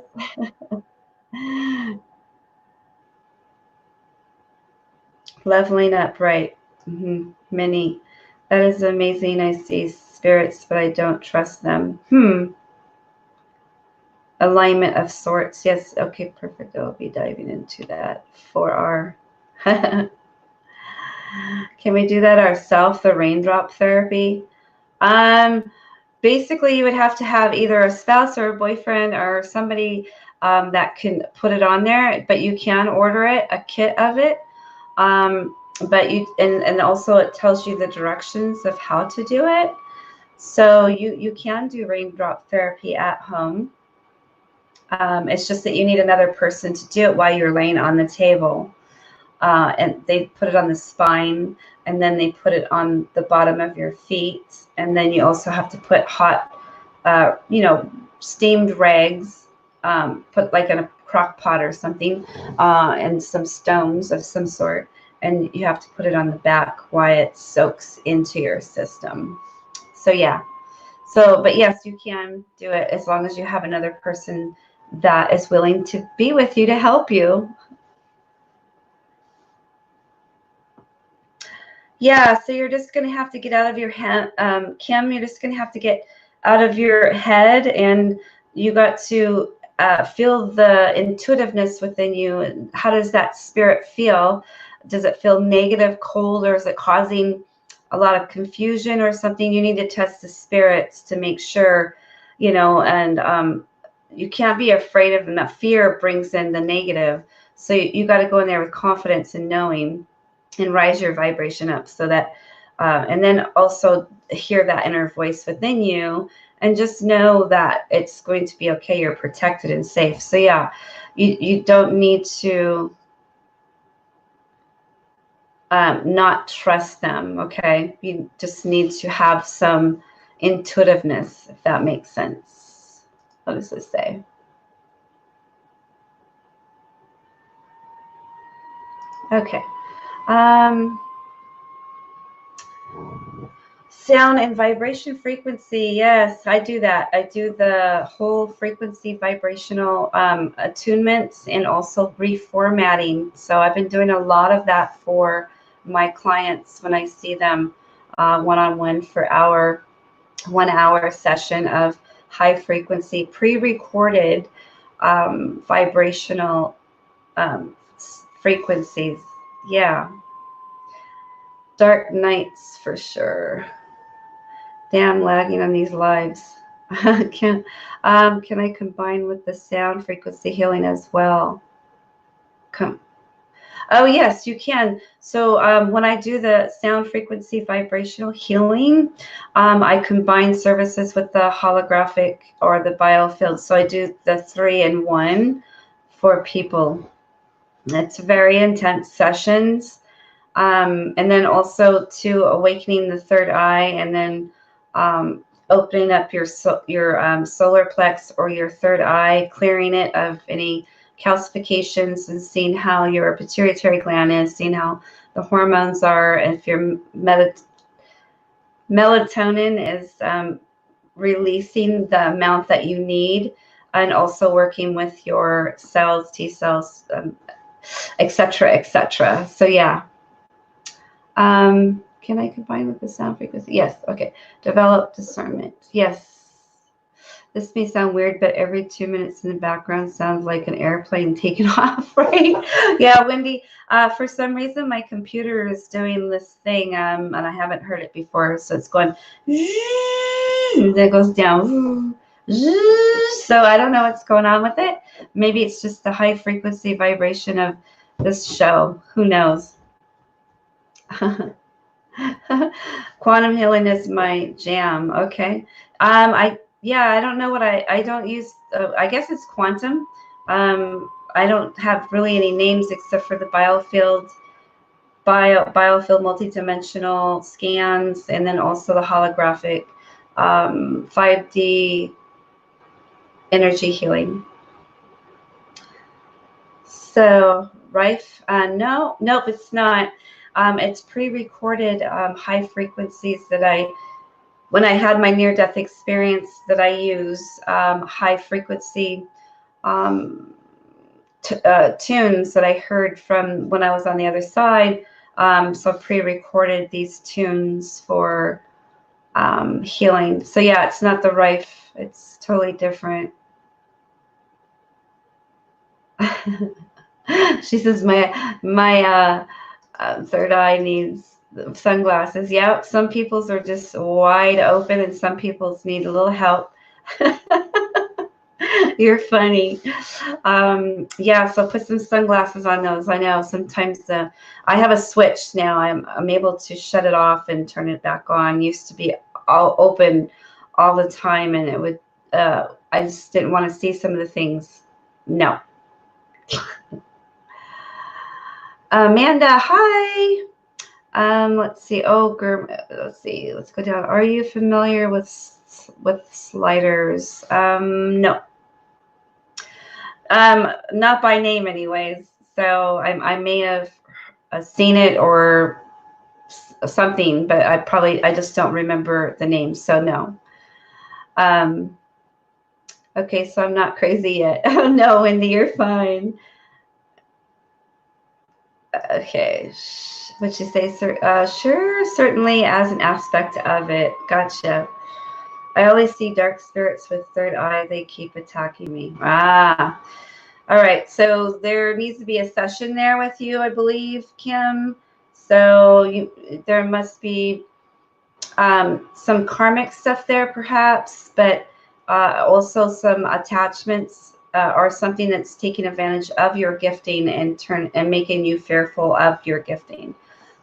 Leveling up, right? Many. That is amazing. I see spirits, but I don't trust them. Alignment of sorts. Yes. Okay, perfect. I'll be diving into that for our. Can we do that ourselves, the raindrop therapy? Basically, you would have to have either a spouse or a boyfriend or somebody that can put it on there, but you can order it, a kit of it. But and also it tells you the directions of how to do it. So you can do raindrop therapy at home. It's just that you need another person to do it while you're laying on the table. And they put it on the spine, and then they put it on the bottom of your feet. And then you also have to put hot, steamed rags, put like in a crock pot or something, and some stones of some sort. And you have to put it on the back while it soaks into your system. So yeah. But yes, you can do it as long as you have another person that is willing to be with you to help you. Yeah, so you're just going to have to get out of your head, Kim, you're just going to have to get out of your head, and you got to feel the intuitiveness within you. And how does that spirit feel? Does it feel negative, cold, or is it causing a lot of confusion or something? You need to test the spirits to make sure, and you can't be afraid of them. That fear brings in the negative. So you got to go in there with confidence and knowing, and rise your vibration up, so that, and then also hear that inner voice within you, and just know that it's going to be okay. You're protected and safe. So yeah, you don't need to not trust them. Okay, you just need to have some intuitiveness, if that makes sense. What does this say? Okay. Sound and vibration frequency. Yes, I do that. I do the whole frequency vibrational attunements, and also reformatting. So I've been doing a lot of that for my clients when I see them one-on-one for our 1 hour session of high frequency pre-recorded vibrational frequencies. Yeah. Dark nights for sure. Damn, lagging on these lives. Can I combine with the sound frequency healing as well? Oh yes, you can. So when I do the sound frequency vibrational healing, I combine services with the holographic or the biofield. So I do the 3-in-1 for people. It's very intense sessions. And then also to awakening the third eye, and then opening up your solar plex or your third eye, clearing it of any calcifications, and seeing how your pituitary gland is, seeing how the hormones are, and if your melatonin is releasing the amount that you need, and also working with your cells, T cells, etc., etc. So yeah. Can I combine with the sound frequency? Yes. Okay. Develop discernment. Yes. This may sound weird, but every 2 minutes in the background sounds like an airplane taking off, right? Yeah, Wendy. For some reason, my computer is doing this thing, and I haven't heard it before. So it's going, and then it goes down. So I don't know what's going on with it. Maybe it's just the high frequency vibration of this show. Who knows? Quantum healing is my jam. Okay. I don't know what I don't use. I guess it's quantum. I don't have really any names except for the biofield multidimensional scans, and then also the holographic 5D energy healing. So Rife, nope, it's not. It's pre-recorded high frequencies that when I had my near-death experience, that I use high frequency tunes that I heard from when I was on the other side. So pre-recorded these tunes for healing. So yeah, it's not the Rife. It's totally different. She says my third eye needs sunglasses. Yep, some people's are just wide open, and some people's need a little help. You're funny. Yeah, so put some sunglasses on those. I know sometimes I have a switch now. I'm able to shut it off and turn it back on. Used to be all open all the time, and it would. I just didn't want to see some of the things. No. Amanda, hi. Let's see. Oh, let's see. Let's go down. Are you familiar with sliders? No. Not by name, anyways. So I may have seen it or something, but I just don't remember the name. So no. Okay, so I'm not crazy yet. Oh no, Wendy, you're fine. Okay. What'd you say, sir? Sure, certainly as an aspect of it. Gotcha. I always see dark spirits with third eye. They keep attacking me. Ah. All right. So there needs to be a session there with you, I believe, Kim. So there must be some karmic stuff there, perhaps, but also some attachments or something that's taking advantage of your gifting and making you fearful of your gifting.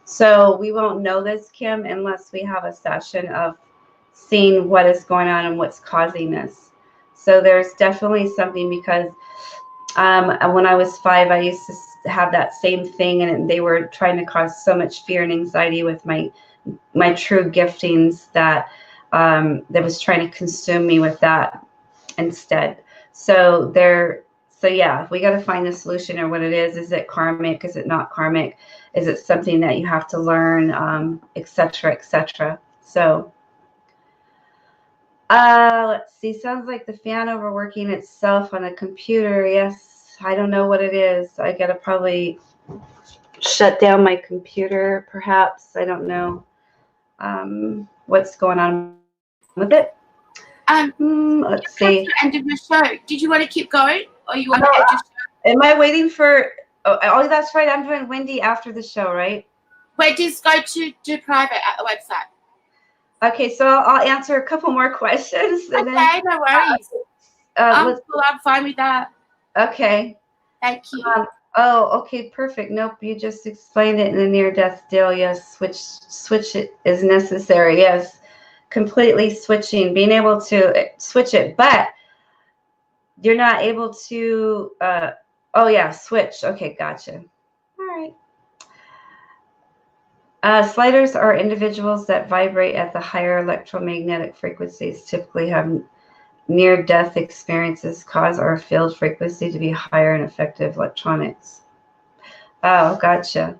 So we won't know this, Kim, unless we have a session of seeing what is going on and what's causing this. So there's definitely something, because when I was 5, I used to have that same thing, and they were trying to cause so much fear and anxiety with my true giftings that was trying to consume me with that instead. So yeah, we got to find the solution or what it is. Is it karmic? Is it not karmic? Is it something that you have to learn, etc., etc.? So let's see. Sounds like the fan overworking itself on a computer. Yes, I don't know what it is. I got to probably shut down my computer, perhaps. I don't know what's going on with it. Let's see. The end of your show. Did you want to keep going, or you want to end your show? Am I waiting for? Oh, that's right. I'm doing Wendy after the show, right? Wait, just go to do private at the website. Okay, so I'll answer a couple more questions. And Okay, then, no worries. I'm fine with that. Okay. Thank you. Oh, okay, perfect. Nope, you just explained it in the near-death deal. Yes, switch it is necessary. Yes, completely switching, being able to switch it, but you're not able to. Oh yeah, switch. Okay, gotcha. All right. Sliders are individuals that vibrate at the higher electromagnetic frequencies, typically have near-death experiences, cause our field frequency to be higher in effective electronics. Oh, gotcha.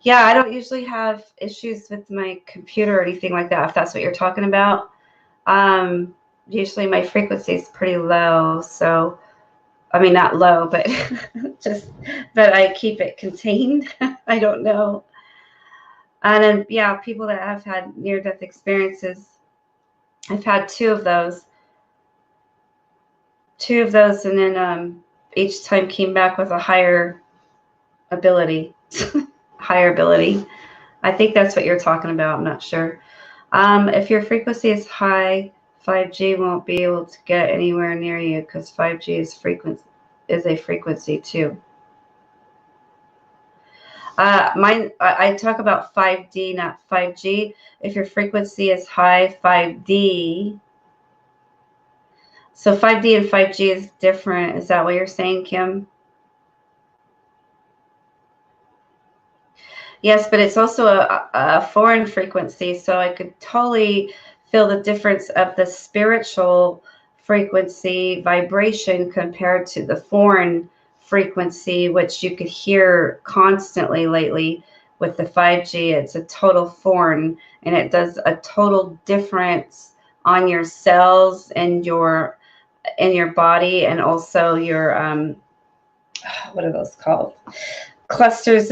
Yeah, I don't usually have issues with my computer or anything like that, if that's what you're talking about. Usually my frequency is pretty low, so I mean, not low, but but I keep it contained. I don't know. And then, yeah, people that have had near-death experiences, I've had two of those, and then each time came back with a higher ability. Higher ability. I think that's what you're talking about. I'm not sure. If your frequency is high, 5G won't be able to get anywhere near you, because 5G is a frequency too. I talk about 5D, not 5G. If your frequency is high, 5D. So 5D and 5G is different. Is that what you're saying, Kim? Yes, but it's also a foreign frequency, so I could totally feel the difference of the spiritual frequency vibration compared to the foreign frequency, which you could hear constantly lately with the 5G. It's a total foreign, and it does a total difference on your cells and in your body, and also your what are those called? Clusters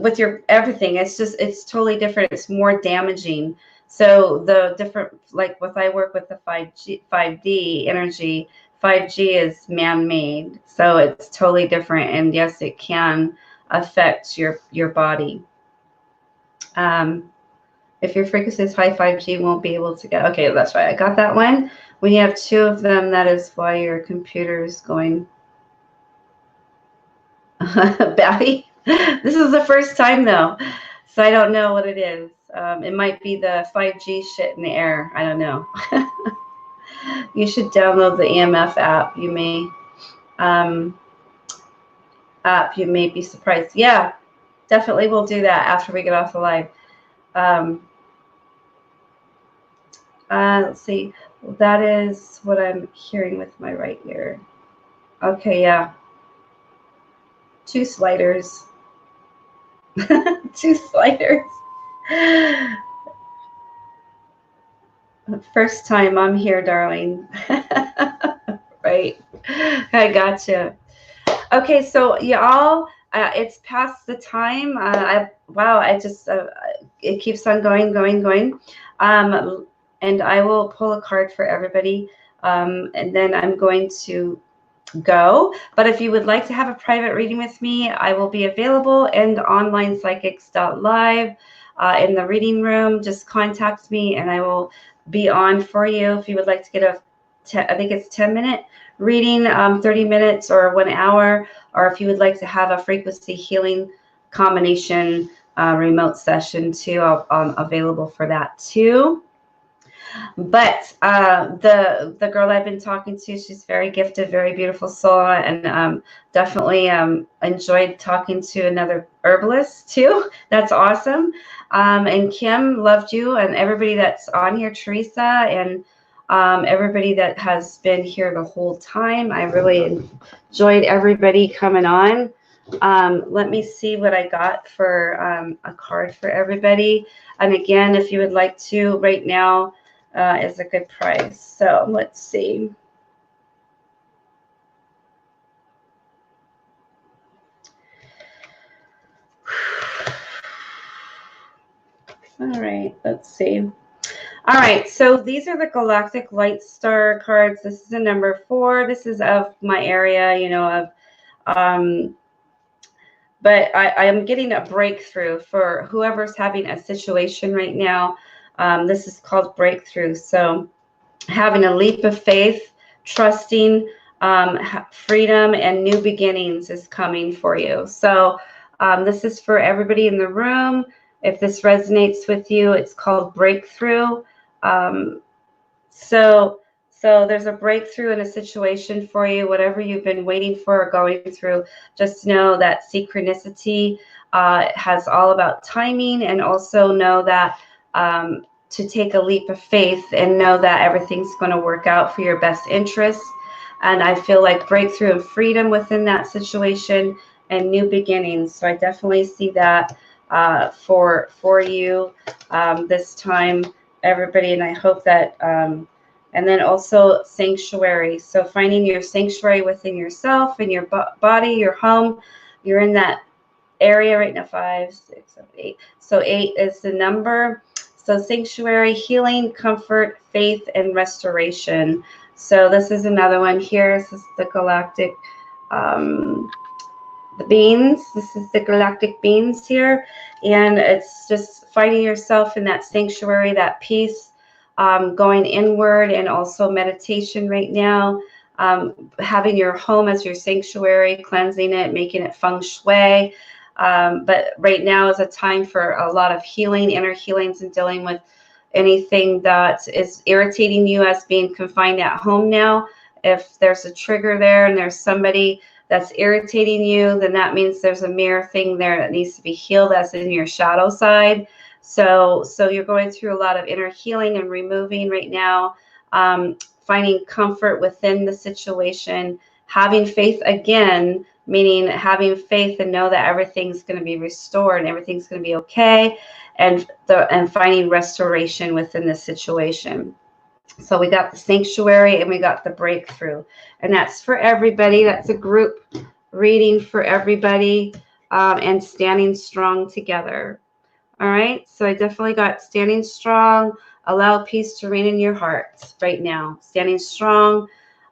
with your everything. It's totally different. It's more damaging. So the different, like with I work with the 5D energy, 5G is man-made, so it's totally different. And yes, it can affect your body. If your frequency is high, 5G won't be able to get. Okay, that's right. I got that one. When you have two of them, that is why your computer is going batty. This is the first time though, so I don't know what it is. It might be the 5G shit in the air. I don't know. You should download the EMF app. You may you may be surprised. Yeah, definitely we'll do that after we get off the live. Let's see. Well, that is what I'm hearing with my right ear. Okay, yeah. 2 sliders. 2 sliders. First time I'm here, darling. Right. I gotcha. Okay, so y'all, it's past the time. Wow, it keeps on going. And I will pull a card for everybody, and then I'm going to go. But if you would like to have a private reading with me, I will be available in onlinepsychics.live in the reading room. Just contact me and I will be on for you. If you would like to get I think it's 10-minute reading, 30 minutes or 1 hour, or if you would like to have a frequency healing combination remote session too, I'm available for that too. But the girl I've been talking to, she's very gifted, very beautiful soul, and definitely enjoyed talking to another herbalist too. That's awesome. And Kim, loved you, and everybody that's on here, Teresa, and everybody that has been here the whole time. I really enjoyed everybody coming on. Let me see what I got for a card for everybody. And again, if you would like to, right now is a good price. So let's see. All right, let's see. All right, so these are the Galactic Light Star cards. This is a number 4. This is of my area, you know, but I am getting a breakthrough for whoever's having a situation right now. This is called breakthrough. So having a leap of faith, trusting, freedom, and new beginnings is coming for you. So this is for everybody in the room. If this resonates with you, it's called breakthrough. So there's a breakthrough in a situation for you, whatever you've been waiting for or going through. Just know that synchronicity has all about timing, and also know that to take a leap of faith and know that everything's going to work out for your best interest. And I feel like breakthrough and freedom within that situation and new beginnings. So I definitely see that for you this time, everybody. And I hope that, and then also sanctuary. So finding your sanctuary within yourself, in your body, your home. You're in that area right now. 5, 6, 7, 8. So 8 is the number. So sanctuary, healing, comfort, faith, and restoration. So this is another one here. This is the galactic, the beans. This is the galactic beans here. And it's just finding yourself in that sanctuary, that peace, going inward, and also meditation right now. Having your home as your sanctuary, cleansing it, making it feng shui. But right now is a time for a lot of healing, inner healings, and dealing with anything that is irritating you as being confined at home now. If there's a trigger there and there's somebody that's irritating you, then that means there's a mirror thing there that needs to be healed, that's in your shadow side. So you're going through a lot of inner healing and removing right now, finding comfort within the situation, having faith again, meaning having faith and know that everything's going to be restored and everything's going to be okay, and finding restoration within the situation. So we got the sanctuary and we got the breakthrough, and that's for everybody. That's a group reading for everybody, and standing strong together. All right, so I definitely got standing strong, allow peace to reign in your heart right now. Standing strong,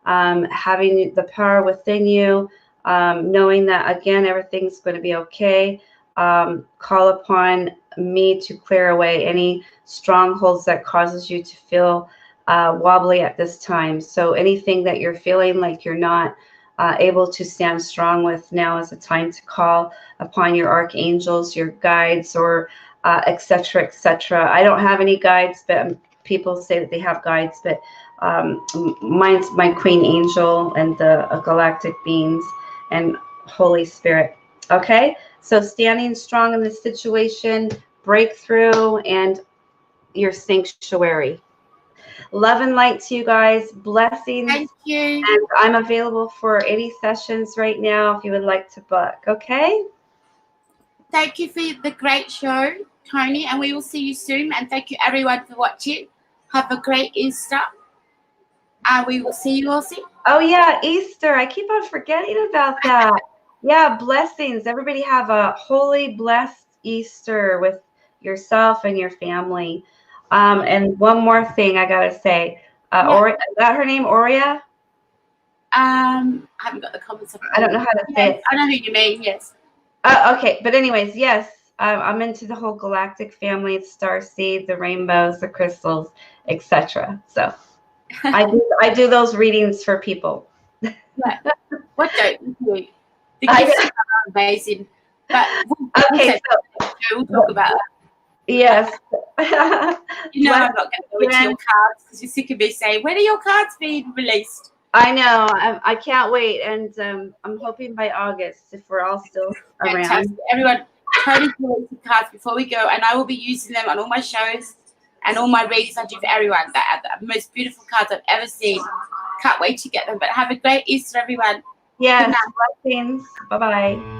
having the power within you, knowing that, again, everything's going to be okay. Call upon me to clear away any strongholds that causes you to feel wobbly at this time. So anything that you're feeling like you're not able to stand strong with, now is the time to call upon your archangels, your guides, or etc., etc. I don't have any guides, but people say that they have guides, but mine's my Queen Angel and the galactic beings and Holy Spirit. Okay, so standing strong in this situation, breakthrough, and your sanctuary. Love and light to you guys. Blessings. Thank you. And I'm available for any sessions right now if you would like to book. Okay? Thank you for the great show, Toni, and we will see you soon. And thank you, everyone, for watching. Have a great Easter. And we will see you all soon. Oh, yeah, Easter. I keep on forgetting about that. Yeah, blessings. Everybody have a holy, blessed Easter with yourself and your family. And one more thing I got to say. Is that her name, Aurea? I haven't got the comments. I don't know how to say it. I know who you mean, yes. Okay, but anyways, yes, I'm into the whole galactic family, the starseed, the rainbows, the crystals, etc. So I do those readings for people. Yeah. What don't you do? The gifts are amazing. But we'll talk about that. Yes. You know, I'm not going to go into your cards because you're sick of me saying, when are your cards being released? I know. I can't wait. And I'm hoping by August, if we're all still around. Fantastic. Everyone, totally release the cards before we go. And I will be using them on all my shows and all my readings I do for everyone. That are the most beautiful cards I've ever seen. Can't wait to get them. But have a great Easter, everyone. Yes. Blessings. Bye-bye.